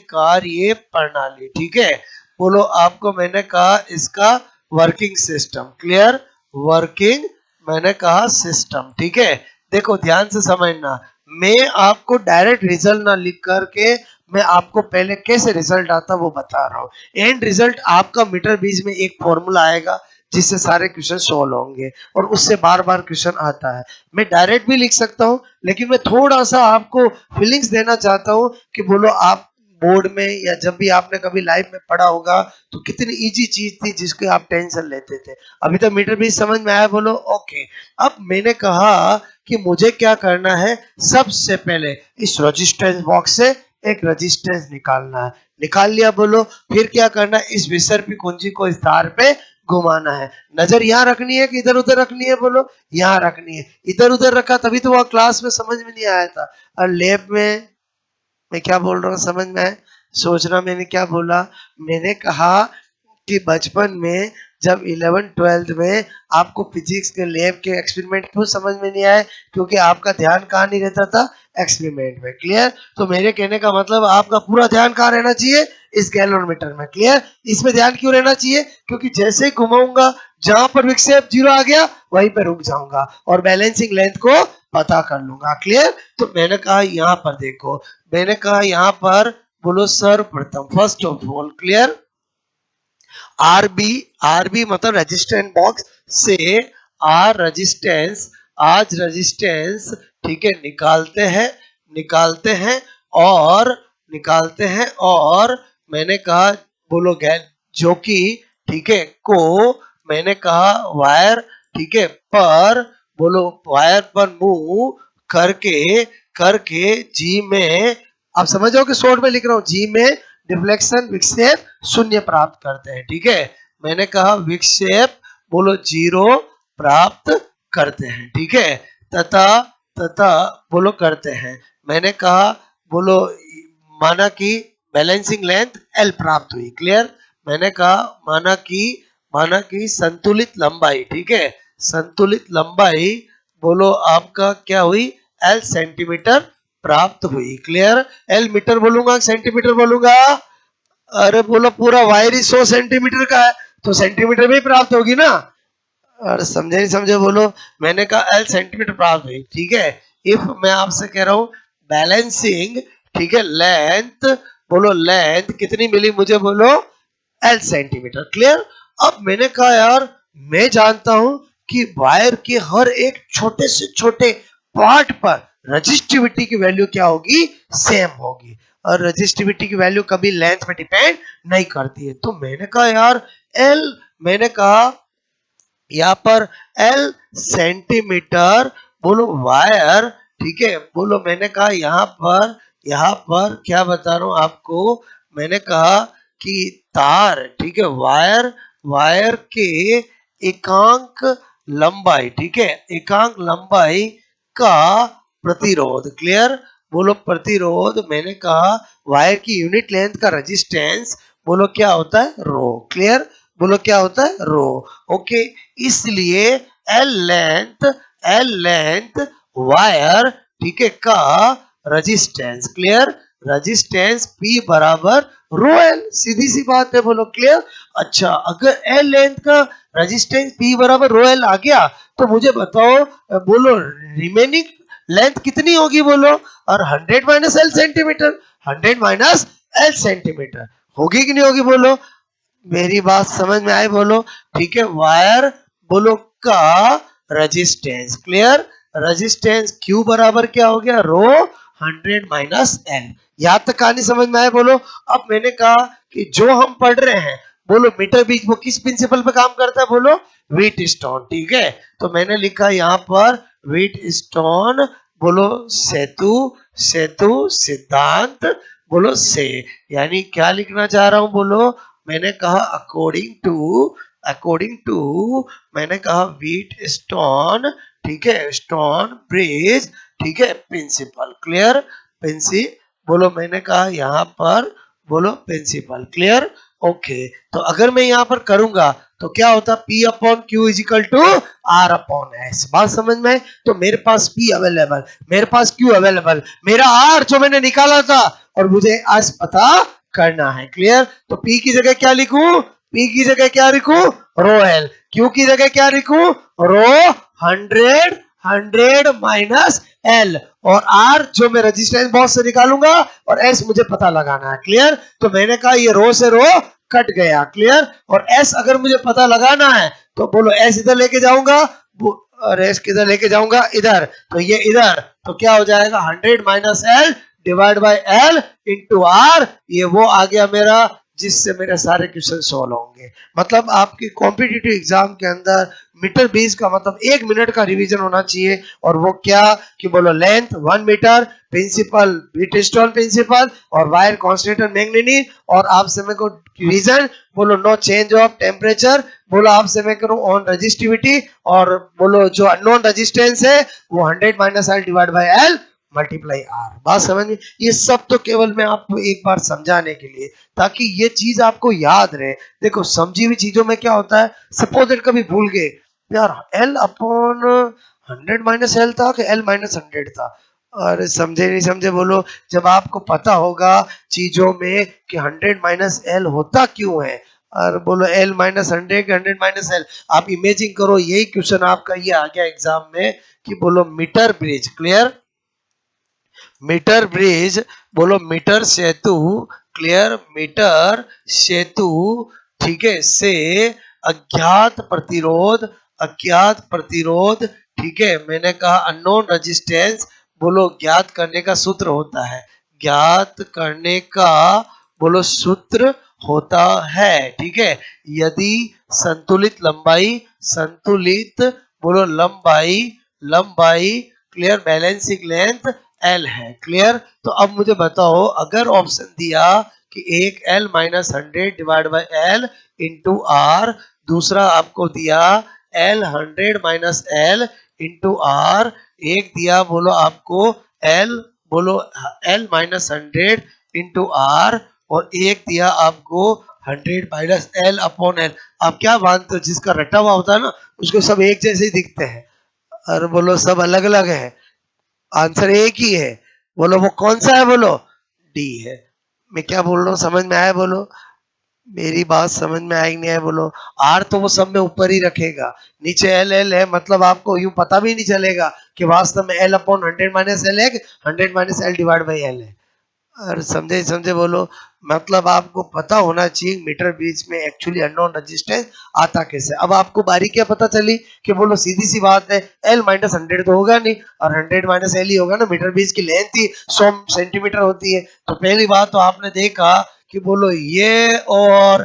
प्रणाली। ठीक है? बोलो आपको मैंने कहा इसका वर्किंग सिस्टम। क्लियर? वर्किंग मैंने कहा सिस्टम। ठीक है? देखो ध्यान से समझना, मैं आपको डायरेक्ट रिजल्ट ना लिख करके मैं आपको पहले कैसे रिजल्ट आता वो बता रहा हूँ। एंड रिजल्ट आपका मीटर ब्रिज में एक फॉर्मूला आएगा जिससे सारे क्वेश्चन सॉल्व होंगे और उससे बार बार क्वेश्चन आता है। मैं डायरेक्ट भी लिख सकता हूँ लेकिन मैं थोड़ा सा आपको फीलिंग्स देना चाहता हूँ कि बोलो आप बोर्ड में या जब भी आपने कभी लाइफ में पढ़ा होगा तो कितनी इजी चीज थी जिसके आप टेंशन लेते थे। अभी तक मीटर ब्रिज समझ में आया बोलो? ओके, अब मैंने कहा कि मुझे क्या करना है, सबसे पहले इस रेजिस्टेंस बॉक्स से एक रेजिस्टेंस निकालना है। निकाल लिया बोलो? फिर क्या करना है, इस विसर्पी कुंजी को इस तार पे घुमाना है। नजर यहाँ रखनी है कि इधर उधर रखनी है बोलो? यहाँ रखनी है। इधर उधर रखा तभी तो वह क्लास में समझ में नहीं आया था, और लैब में मैं क्या बोल रहा हूँ समझ में आए? सोचना मैंने क्या बोला, मैंने कहा कि बचपन में जब 11th-12th में आपको फिजिक्स के लैब के एक्सपेरिमेंट क्यों समझ में नहीं आए, क्योंकि आपका ध्यान कहाँ नहीं रहता था, एक्सपेरिमेंट में। क्लियर? तो मेरे कहने का मतलब आपका पूरा ध्यान कहाँ रहना चाहिए, इस गैल्वेनोमीटर में। क्लियर? इसमें ध्यान क्यों रहना चाहिए, क्योंकि जैसे ही घुमाऊंगा जहां पर विक्षेप 0 आ गया वहीं पर रुक जाऊंगा और बैलेंसिंग लेंथ को पता कर लूंगा। क्लियर? तो मैंने कहा यहाँ पर देखो, मैंने कहा यहाँ पर बोलो सर्वप्रथम, first of all. Clear? RB, RB मतलब रेजिस्टेंस बॉक्स से आर रेजिस्टेंस, आज रेजिस्टेंस, ठीक है, निकालते हैं, निकालते हैं और निकालते हैं और मैंने कहा बोलो गैल जो कि ठीक है को मैंने कहा वायर, ठीक है, पर बोलो वायर पर मूव करके करके जी में, आप समझ जाओ कि शॉर्ट में लिख रहा हूं, जी में डिफ्लेक्शन विक्षेप शून्य प्राप्त करते हैं। ठीक है, मैंने कहा विक्षेप बोलो 0 प्राप्त करते हैं। ठीक है, तथा तथा बोलो करते हैं। मैंने कहा बोलो माना कि बैलेंसिंग लेंथ L प्राप्त हुई। क्लियर, मैंने कहा माना कि संतुलित लंबाई, ठीक है, संतुलित लंबाई बोलो आपका क्या हुई, L सेंटीमीटर प्राप्त हुई। क्लियर, L मीटर बोलूंगा सेंटीमीटर बोलूंगा, अरे बोलो पूरा वायर ही 100 सेंटीमीटर का है तो सेंटीमीटर में ही प्राप्त होगी ना। और समझे नहीं समझे बोलो, मैंने कहा L सेंटीमीटर प्राप्त हुई। ठीक है, इफ मैं आपसे कह रहा हूं बैलेंसिंग, ठीक है, लेंथ बोलो लेंथ कितनी मिली मुझे बोलो L सेंटीमीटर। क्लियर, अब मैंने कहा यार मैं जानता हूं कि वायर के हर एक छोटे से छोटे पार्ट पर रजिस्टिविटी की वैल्यू क्या होगी, सेम होगी, और रजिस्टिविटी की वैल्यू कभी लेंथ पे डिपेंड नहीं करती है। तो मैंने कहा यार L, मैंने कहा यहाँ पर L सेंटीमीटर बोलो वायर, ठीक है, बोलो मैंने कहा यहाँ पर क्या बता रहा हूं आपको, मैंने कहा कि तार, ठीक है, वायर के एकांक लंबाई, ठीक है, एकांक लंबाई का प्रतिरोध। क्लियर, बोलो प्रतिरोध, मैंने कहा वायर की यूनिट लेंथ का रेजिस्टेंस बोलो क्या होता है, रो। क्लियर, बोलो क्या होता है, रो। ओके, इसलिए एल लेंथ वायर, ठीक है, का रेजिस्टेंस। क्लियर, रेजिस्टेंस P बराबर रो एल, सीधी सी बात है बोलो। क्लियर, अच्छा अगर एल लेंथ का रेजिस्टेंस P बराबर रो एल आ गया तो मुझे बताओ बोलो रिमेनिंग लेंथ कितनी होगी बोलो, और 100 minus L centimetre, 100 minus L centimetre होगी कि नहीं होगी बोलो, मेरी बात समझ में आई बोलो। ठीक है, वायर बोलो का रेजिस्टेंस, क्लियर, रेजिस्टेंस Q बराबर क्या हो गया, रो 100 माइनस एल। यहां तक कहानी समझ में आए बोलो। अब मैंने कहा कि जो हम पढ़ रहे हैं बोलो मीटर बीज वो किस प्रिंसिपल पे काम करता है बोलो, व्हीट स्टोन। ठीक है, तो मैंने लिखा यहाँ पर व्हीट स्टोन बोलो सेतु सेतु सिद्धांत बोलो से, यानी क्या लिखना चाह रहा हूं बोलो, मैंने कहा अकॉर्डिंग टू मैंने कहा व्हीट स्टोन, ठीक है, स्टोन ब्रिज, ठीक है, प्रिंसिपल। क्लियर, प्रिंसिपल बोलो, मैंने कहा यहाँ पर बोलो प्रिंसिपल। क्लियर, ओके, तो अगर मैं यहाँ पर करूंगा तो क्या होता, P upon Q is equal to R upon S। बात समझ में, तो मेरे पास P अवेलेबल, मेरे पास Q अवेलेबल, मेरा R जो मैंने निकाला था और मुझे आज पता करना है। क्लियर, तो P की जगह क्या लिखूं, P की जगह क्या लिखूं, रो L, Q की जगह क्या लिखूं, रो 100 माइनस L, और R जो मैं रेजिस्टेंस बॉक्स से निकालूंगा और S मुझे पता लगाना है। क्लियर, तो मैंने कहा ये रो से रो कट गया। क्लियर, और S अगर मुझे पता लगाना है तो बोलो S इधर लेके जाऊंगा और S किधर लेके जाऊंगा, इधर, तो ये इधर, तो क्या हो जाएगा 100 minus L divide by L into R, ये वो आ गया मेरा जिससे मेरे सारे क्वेश्चन सॉल्व होंगे। मतलब आपके कॉम्पिटिटिव एग्जाम के अंदर मीटर बेस का मतलब 1 मिनट का रिवीजन होना चाहिए, और वो क्या कि बोलो length 1 metre, principle Wheatstone principle, और वायर कांस्टेंट मैंगनीज, और आपसे मैं को रीजन बोलो नो चेंज ऑफ टेम्परेचर, बोलो आपसे मैं करूं ऑन रेजिस्टिविटी, और बोलो जो अननोन रेजिस्टेंस है वो 100 minus L divide by L multiply R. बात समझ में, ये सब तो केवल मैं आपको एक बार समझाने के लिए, ताकि ये चीज आपको याद रहे। देखो समझी हुई चीजों में क्या होता है, सपोज दैट कभी भूल गए यार एल अपॉन 100 माइनस एल था कि एल माइनस 100 था, और समझे नहीं समझे बोलो, जब आपको पता होगा चीजों में कि 100 माइनस एल होता क्यों है, और बोलो एल माइनस 100 100 माइनस एल, आप इमेजिन करो यही क्वेश्चन आपका ये आ गया एग्जाम में कि बोलो metre bridge. Clear, metre bridge बोलो मीटर सेतु, क्लियर, मीटर सेतु, ठीक है, से अज्ञात प्रतिरोध, ठीक है, मैंने कहा अननोन रेजिस्टेंस बोलो ज्ञात करने का सूत्र होता है, ज्ञात करने का बोलो सूत्र होता है। ठीक है, यदि संतुलित बोलो लंबाई क्लियर, बैलेंसिंग लेंथ L है। क्लियर, तो अब मुझे बताओ अगर ऑप्शन दिया कि एक L minus 100 divide by L into R, दूसरा आपको दिया L 100 minus L into R, एक दिया बोलो आपको L, बोलो L माइनस 100 इंटू आर, और एक दिया आपको 100 माइनस L अपॉन L। आप क्या मानते हो, जिसका रटा हुआ होता है ना उसको सब एक जैसे ही दिखते हैं, और बोलो सब अलग अलग है, आंसर एक ही है। बोलो वो कौन सा है, बोलो डी है। मैं क्या बोल रहा हूँ समझ में आया, बोलो मेरी बात समझ में आई नहीं है, बोलो आर तो वो सब में ऊपर ही रखेगा, नीचे एल एल है, मतलब आपको यूं पता भी नहीं चलेगा कि वास्तव में एल अपॉन 100 माइनस एल है, 100 minus L divide by L है। और समझे समझे, बोलो मतलब आपको पता होना चाहिए मीटर बीच में एक्चुअली अननोन रेजिस्टेंस आता कैसे। अब आपको बारीकियां पता चली कि बोलो सीधी सी बात है, एल माइनस 100 तो होगा नहीं, और 100 माइनस एल ही होगा ना, मीटर बीच की लेंथ ही 100 सेंटीमीटर होती है। तो पहली बात तो आपने देखा कि बोलो ये और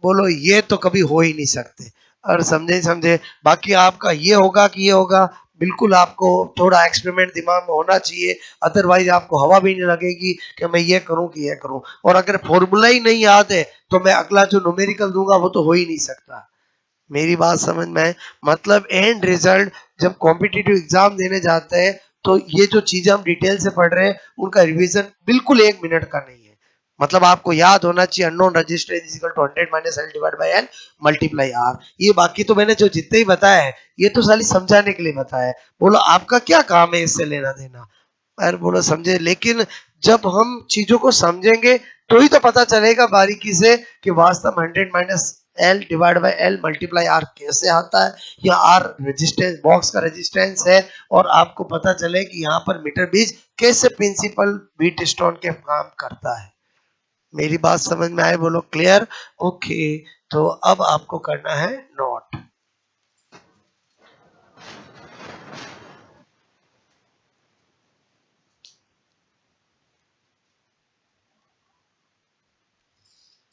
बोलो ये तो कभी हो ही नहीं सकते, और समझे समझे। बाकी आपका ये होगा कि ये होगा, बिल्कुल आपको थोड़ा एक्सपेरिमेंट दिमाग में होना चाहिए, अदरवाइज आपको हवा भी नहीं लगेगी कि मैं ये करूं कि ये करूं। और अगर फॉर्मूला ही नहीं याद है तो मैं अगला जो न्यूमेरिकल दूंगा वो तो हो ही नहीं सकता। मेरी बात समझ में है, मतलब एंड रिजल्ट जब कॉम्पिटिटिव एग्जाम देने जाते हैं तो ये जो चीजें हम डिटेल से पढ़ रहे हैं उनका रिवीजन बिल्कुल 1 मिनट का नहीं है। मतलब आपको याद होना चाहिए unknown register is equal to 100 minus L divide by L multiply R. ये बाकी तो मैंने जो जितने ही बताया है ये तो साली समझाने के लिए बताया है। बोलो आपका क्या काम है इससे लेना देना, यार बोलो समझे। लेकिन जब हम चीजों को समझेंगे तो ही तो पता चलेगा बारीकी से कि वास्तव में 100 minus L divide by L multiply R कैसे आता है, या आर रेजिस्टेंस बॉक्स का रेजिस्टेंस है, और आपको पता चले कि यहाँ पर मीटर बीज कैसे प्रिंसिपल बीट स्टोन के काम करता है। मेरी बात समझ में आए, बोलो क्लियर, ओके। तो अब आपको करना है नोट।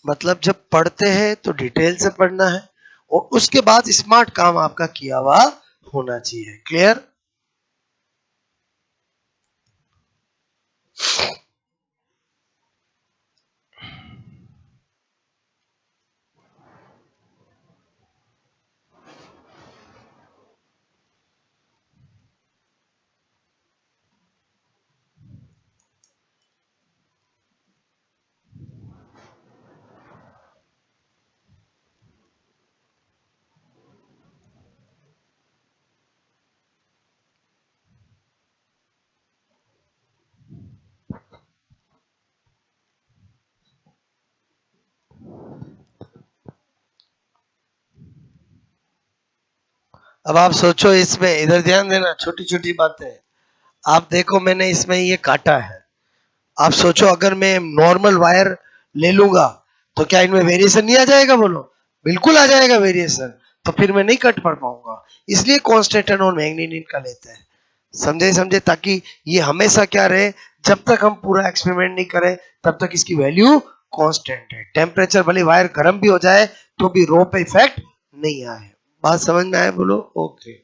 मतलब जब पढ़ते हैं तो डिटेल से पढ़ना है, और उसके बाद स्मार्ट काम आपका किया हुआ होना चाहिए। क्लियर। अब आप सोचो इसमें, इधर ध्यान देना, छोटी छोटी बातें। आप देखो मैंने इसमें ये काटा है, आप सोचो अगर मैं नॉर्मल वायर ले लूंगा तो क्या इनमें वेरिएशन नहीं आ जाएगा, बोलो बिल्कुल आ जाएगा वेरिएशन। तो फिर मैं नहीं कट पढ़ पाऊंगा, इसलिए कॉन्स्टेंट और मैग्नीनियन का लेते हैं। समझे समझे, ताकि ये हमेशा क्या रहे, जब तक हम पूरा एक्सपेरिमेंट नहीं करें तब तक इसकी वैल्यू कांस्टेंट है। टेम्परेचर भले वायर गर्म भी हो जाए तो भी रो पे इफेक्ट नहीं आए। बात समझ में आए, बोलो ओके।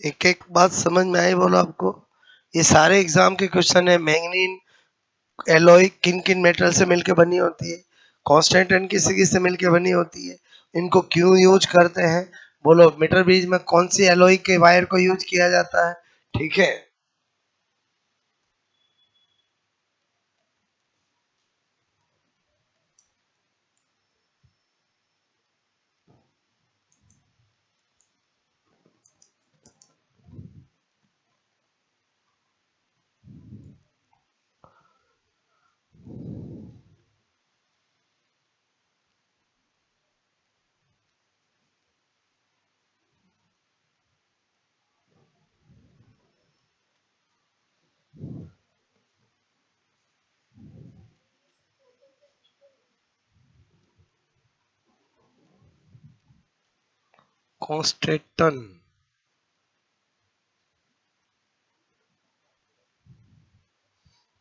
एक एक बात समझ में आई, बोलो आपको। ये सारे एग्जाम के क्वेश्चन है, मैंगनीज एलॉय किन किन मेटल से मिलकर बनी होती है, कांस्टेंट किसी किस से मिलकर बनी होती है, इनको क्यों यूज करते हैं, बोलो मीटर ब्रिज में कौन सी एलॉय के वायर को यूज किया जाता है। ठीक है। कॉन्स्टेंटन,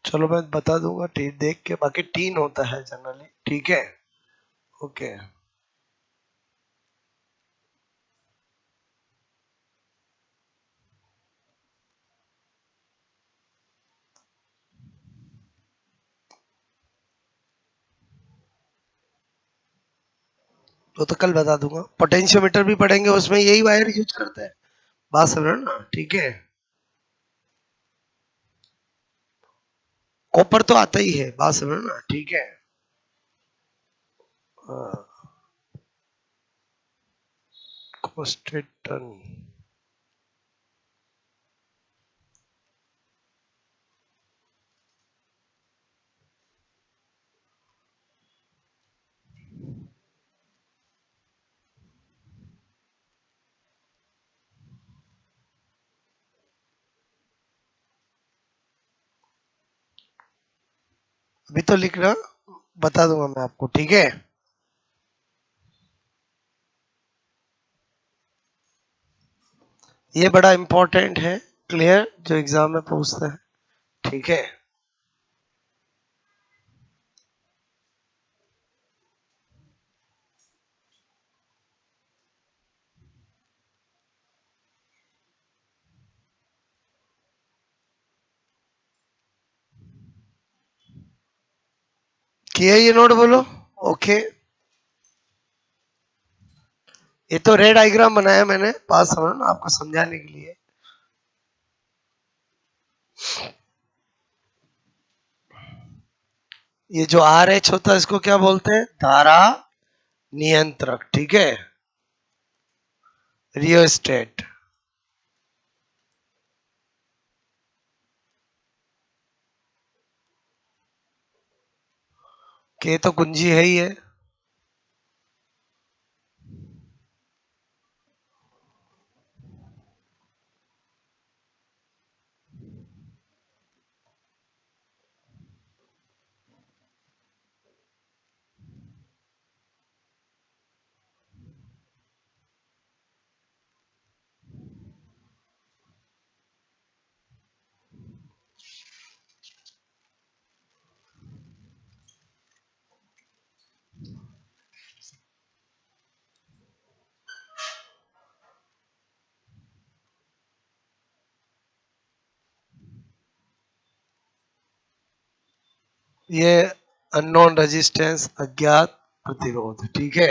चलो मैं बता दूंगा देख के, बाकी टीन होता है जनरली, ठीक है। ओके, तो कल बता दूंगा। पोटेंशियोमीटर भी पढ़ेंगे, उसमें यही वायर यूज करते हैं, बात समझ रहे हो ना, ठीक है। कॉपर तो आता ही है, बात समझ रहे हो ना, ठीक है। कॉन्स्टेंटन, अभी तो लिख रहा, बता दूंगा मैं आपको, ठीक है। ये बड़ा इंपॉर्टेंट है, क्लियर, जो एग्जाम में पूछते हैं, ठीक है। किया ये नोट, बोलो। ओके, ये तो रेड डायग्राम बनाया मैंने, बात समझो ना, आपको समझाने के लिए। ये जो आर एच होता है, इसको क्या बोलते हैं? धारा नियंत्रक, ठीक है, रियोस्टेट। के तो कुंजी है ही है। ये अननोन रेजिस्टेंस, अज्ञात प्रतिरोध, ठीक है।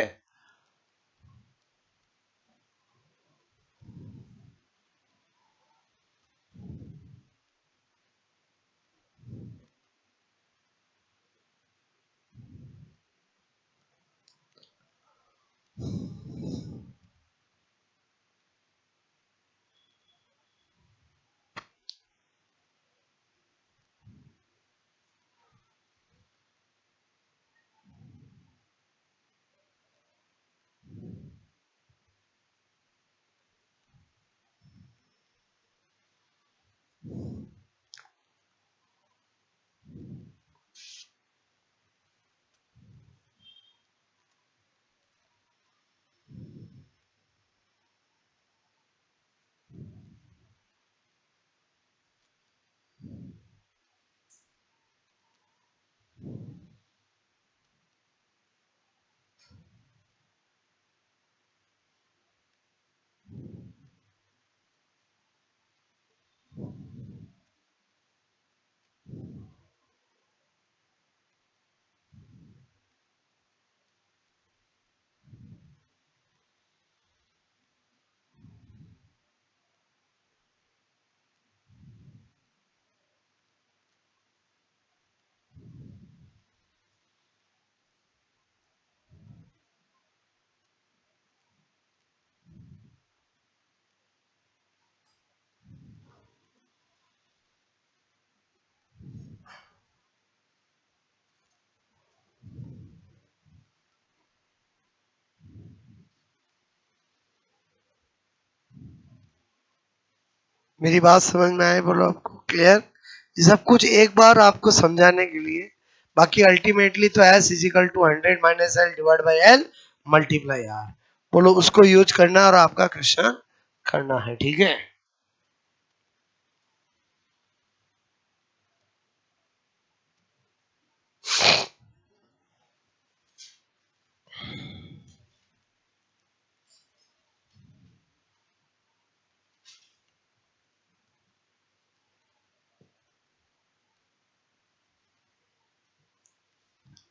मेरी बात समझ में आए, बोलो आपको क्लियर? ये सब कुछ एक बार आपको समझाने के लिए, बाकी अल्टीमेटली तो S is equal to 100 minus L divide by L multiply R. बोलो उसको यूज करना और आपका क्वेश्चन करना है, ठीक है।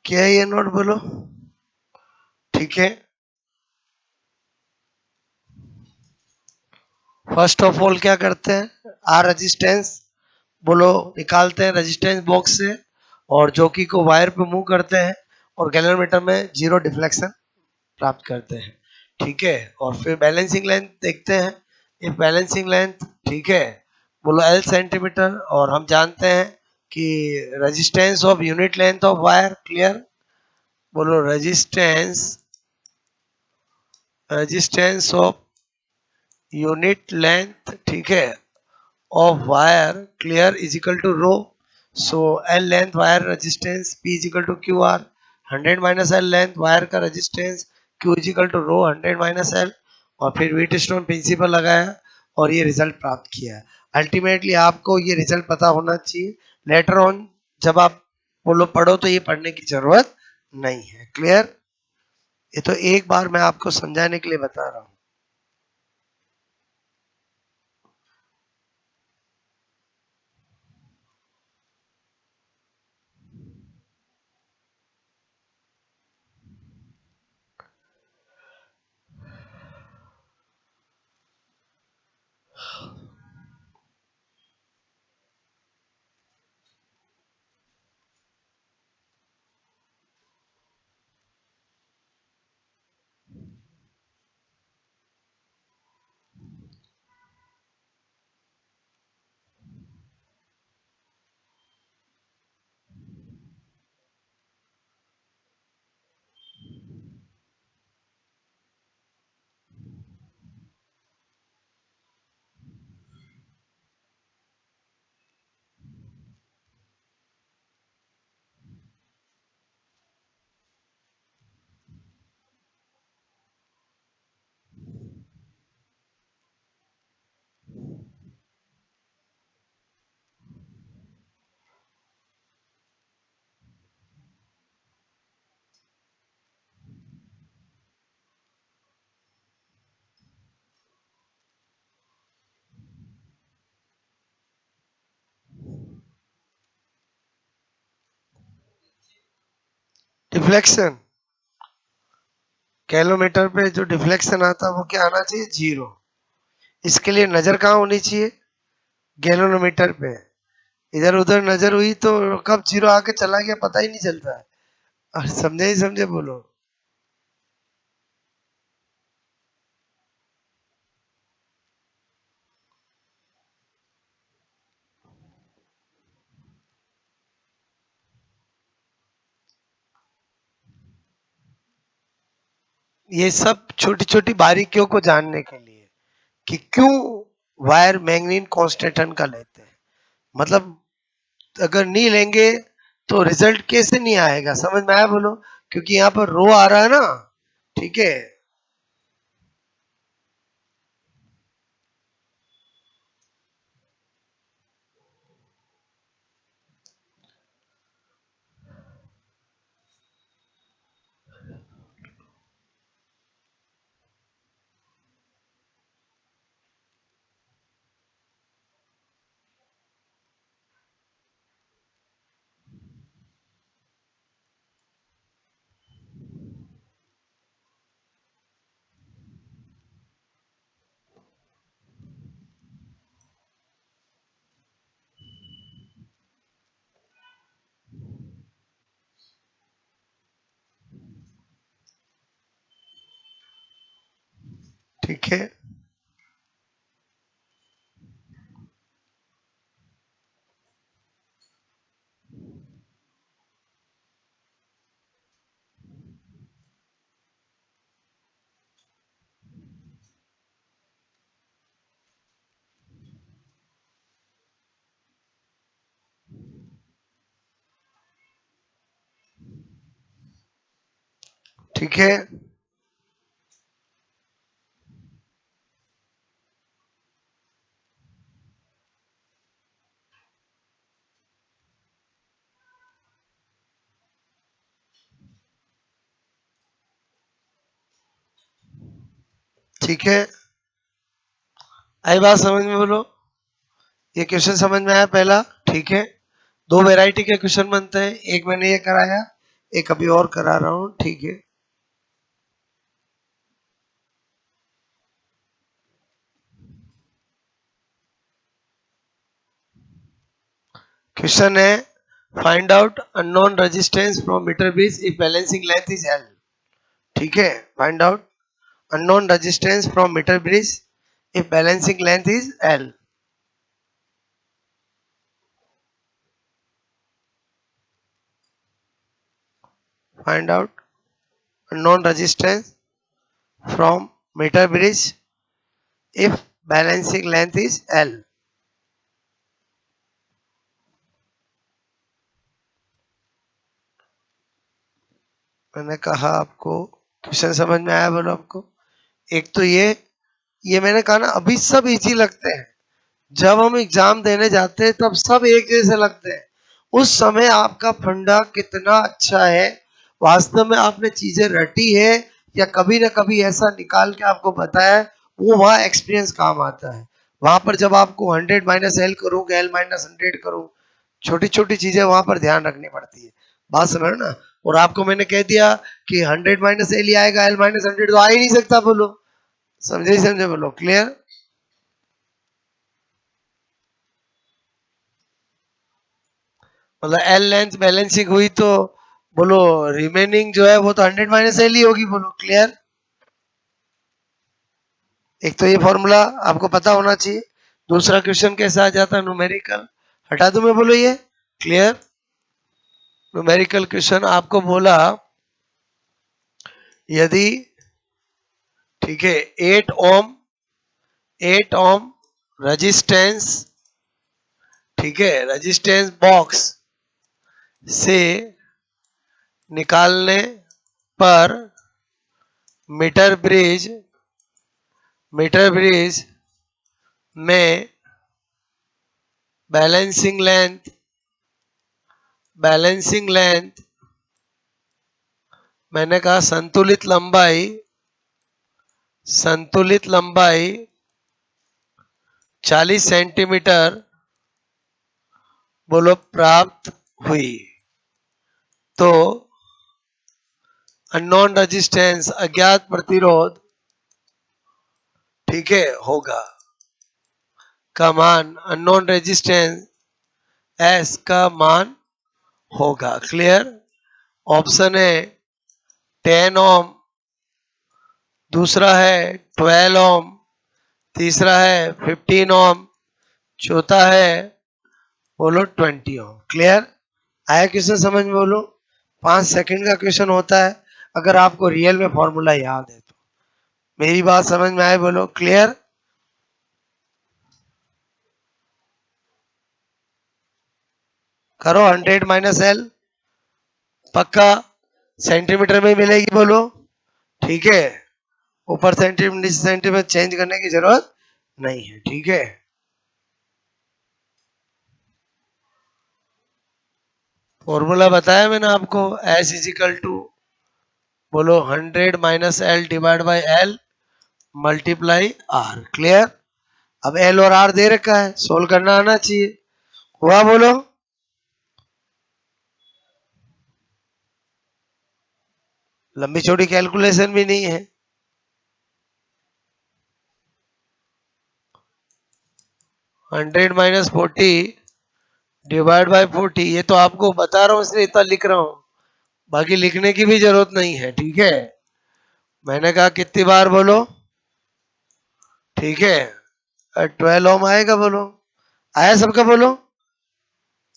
क्या है ये नोट बोलो, ठीक है। फर्स्ट ऑफ ऑल क्या करते हैं, आर रेजिस्टेंस बोलो निकालते हैं रेजिस्टेंस बॉक्स से, और जॉकी को वायर पे मूव करते हैं और गैल्वेनोमीटर में जीरो डिफ्लेक्शन प्राप्त करते हैं, ठीक है। और फिर बैलेंसिंग लेंथ देखते हैं, ये बैलेंसिंग लेंथ, ठीक है, बोलो एल सेंटीमीटर, और हम जानते हैं कि resistance of unit length of wire, clear, बोलो resistance, resistance of unit length, ठीक है, of wire clear is equal to rho. So L length wire resistance P is equal to QR, 100 minus L length wire का resistance Q is equal to rho 100 minus L, और फिर Wheatstone principal लगाया और ये result प्राप्त किया। Ultimately आपको ये रिजल्ट पता होना चाहिए, लेटर ऑन जब आप बोलो पढ़ो तो ये पढ़ने की जरूरत नहीं है, क्लियर। ये तो एक बार मैं आपको समझाने के लिए बता रहा हूँ। डिफ्लेक्शन, कैलोमीटर पे जो डिफ्लेक्शन आता है वो क्या आना चाहिए, जीरो। इसके लिए नजर कहाँ होनी चाहिए, गैल्वेनोमीटर पे। इधर उधर नजर हुई तो कब जीरो आके चला गया पता ही नहीं चलता है। समझे ही समझे बोलो। ये सब छोटी छोटी बारीकियों को जानने के लिए कि क्यों वायर मैग्नीन कांस्टेंटन का लेते हैं, मतलब अगर नहीं लेंगे तो रिजल्ट कैसे नहीं आएगा, समझ में आया बोलो। क्योंकि यहाँ पर रो आ रहा है ना, ठीक है। ठीक है, ठीक है, ठीक है, आई बात समझ में? बोलो, ये क्वेश्चन समझ में आया पहला? ठीक है, दो वैरायटी के क्वेश्चन बनते हैं, एक मैंने ये कराया, एक अभी और करा रहा हूं। ठीक है, क्वेश्चन है find out unknown resistance from metre base if balancing length is L. ठीक है, find out unknown resistance from metre base if balancing length is L. Find out unknown resistance from metre bridge if balancing length is L। मैंने कहा आपको question समझ में आया? बोलो आपको। एक तो ये मैंने कहा ना, अभी सब इजी लगते हैं, जब हम एग्जाम देने जाते हैं तब सब एक जैसे लगते हैं। उस समय आपका फंडा कितना अच्छा है, वास्तव में आपने चीजें रटी है या कभी ना कभी ऐसा निकाल के आपको बताया है, वो वहाँ एक्सपीरियंस काम आता है। वहां पर जब आपको 100 माइनस एल करूँ, एल माइनस 100 करूँ, छोटी छोटी चीजें वहां पर ध्यान रखनी पड़ती है। बात समझ ना? और आपको मैंने कह दिया कि 100 माइनस एल ही आएगा, एल माइनस 100 तो आ ही नहीं सकता। बोलो, समझे ही समझे? बोलो, क्लियर? मतलब एल लेंथ बैलेंसिंग हुई तो बोलो रिमेनिंग जो है वो तो 100 माइनस एल ही होगी। बोलो, क्लियर? एक तो ये फॉर्मूला आपको पता होना चाहिए। दूसरा क्वेश्चन कैसा आ जाता है? न्यूमेरिकल। हटा दूं मैं? बोलो ये, क्लियर? न्यूमेरिकल क्वेश्चन आपको बोला यदि, ठीक है, 8 ओम रेजिस्टेंस, ठीक है, रेजिस्टेंस बॉक्स से निकालने पर मीटर ब्रिज में बैलेंसिंग लेंथ मैंने कहा संतुलित लंबाई 40 सेंटीमीटर बोलो प्राप्त हुई, तो अननोन रेजिस्टेंस अज्ञात प्रतिरोध, ठीक है, होगा का मान, अननोन रेजिस्टेंस एस का मान होगा। क्लियर? ऑप्शन है 10 ओम, दूसरा है 12 ओम, तीसरा है 15 ओम, चौथा है बोलो 20 ओम। क्लियर? आया क्वेश्चन समझ में? बोलो, 5 सेकंड का क्वेश्चन होता है, अगर आपको रियल में फॉर्मूला याद है तो। मेरी बात समझ में आए? बोलो, क्लियर? करो 100 माइनस एल, पक्का सेंटीमीटर में ही मिलेगी। बोलो, ठीक है, ऊपर सेंटीमीटर नीचे सेंटीमीटर चेंज करने की जरूरत नहीं है। ठीक है, फॉर्मूला बताया मैंने आपको, एस इजिकल टू बोलो 100 minus L divide by L multiply R. Clear? अब एल और आर दे रखा है, सोल्व करना आना चाहिए। हुआ? बोलो, लंबी चौड़ी कैलकुलेशन भी नहीं है। हंड्रेड माइनस 40 डिवाइड बाई 40, ये तो आपको बता रहा हूँ इसलिए इतना लिख रहा हूँ, बाकी लिखने की भी जरूरत नहीं है। ठीक है, मैंने कहा कितनी बार? बोलो, ठीक है, 12 ओम आएगा। बोलो, आया सबका? बोलो,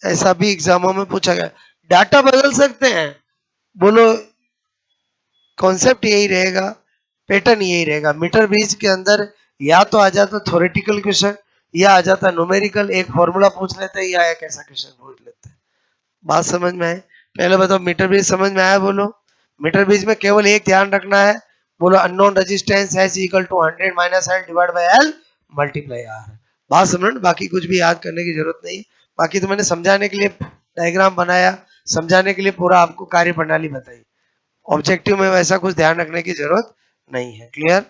ऐसा भी एग्जामों में पूछा गया। डाटा बदल सकते हैं, बोलो, कॉन्सेप्ट यही रहेगा, पैटर्न यही रहेगा। मीटर ब्रिज के अंदर या तो आ जाता थ्योरेटिकल क्वेश्चन या आ जाता न्यूमेरिकल, एक फॉर्मूला पूछ लेते हैं या एक ऐसा क्वेश्चन पूछ लेते हैं। बात समझ में आए? पहले बताओ, मीटर ब्रिज समझ में आया? बोलो, मीटर ब्रिज में केवल एक ध्यान रखना है, बोलो unknown resistance S equal to 100 minus L divide by L multiply R. बात समझ, बाकी कुछ भी याद करने की जरूरत नहीं। बाकी तो मैंने समझाने के लिए डायग्राम बनाया, समझाने के लिए पूरा आपको कार्य प्रणाली बताई। ऑब्जेक्टिव में वैसा कुछ ध्यान रखने की जरूरत नहीं है। क्लियर?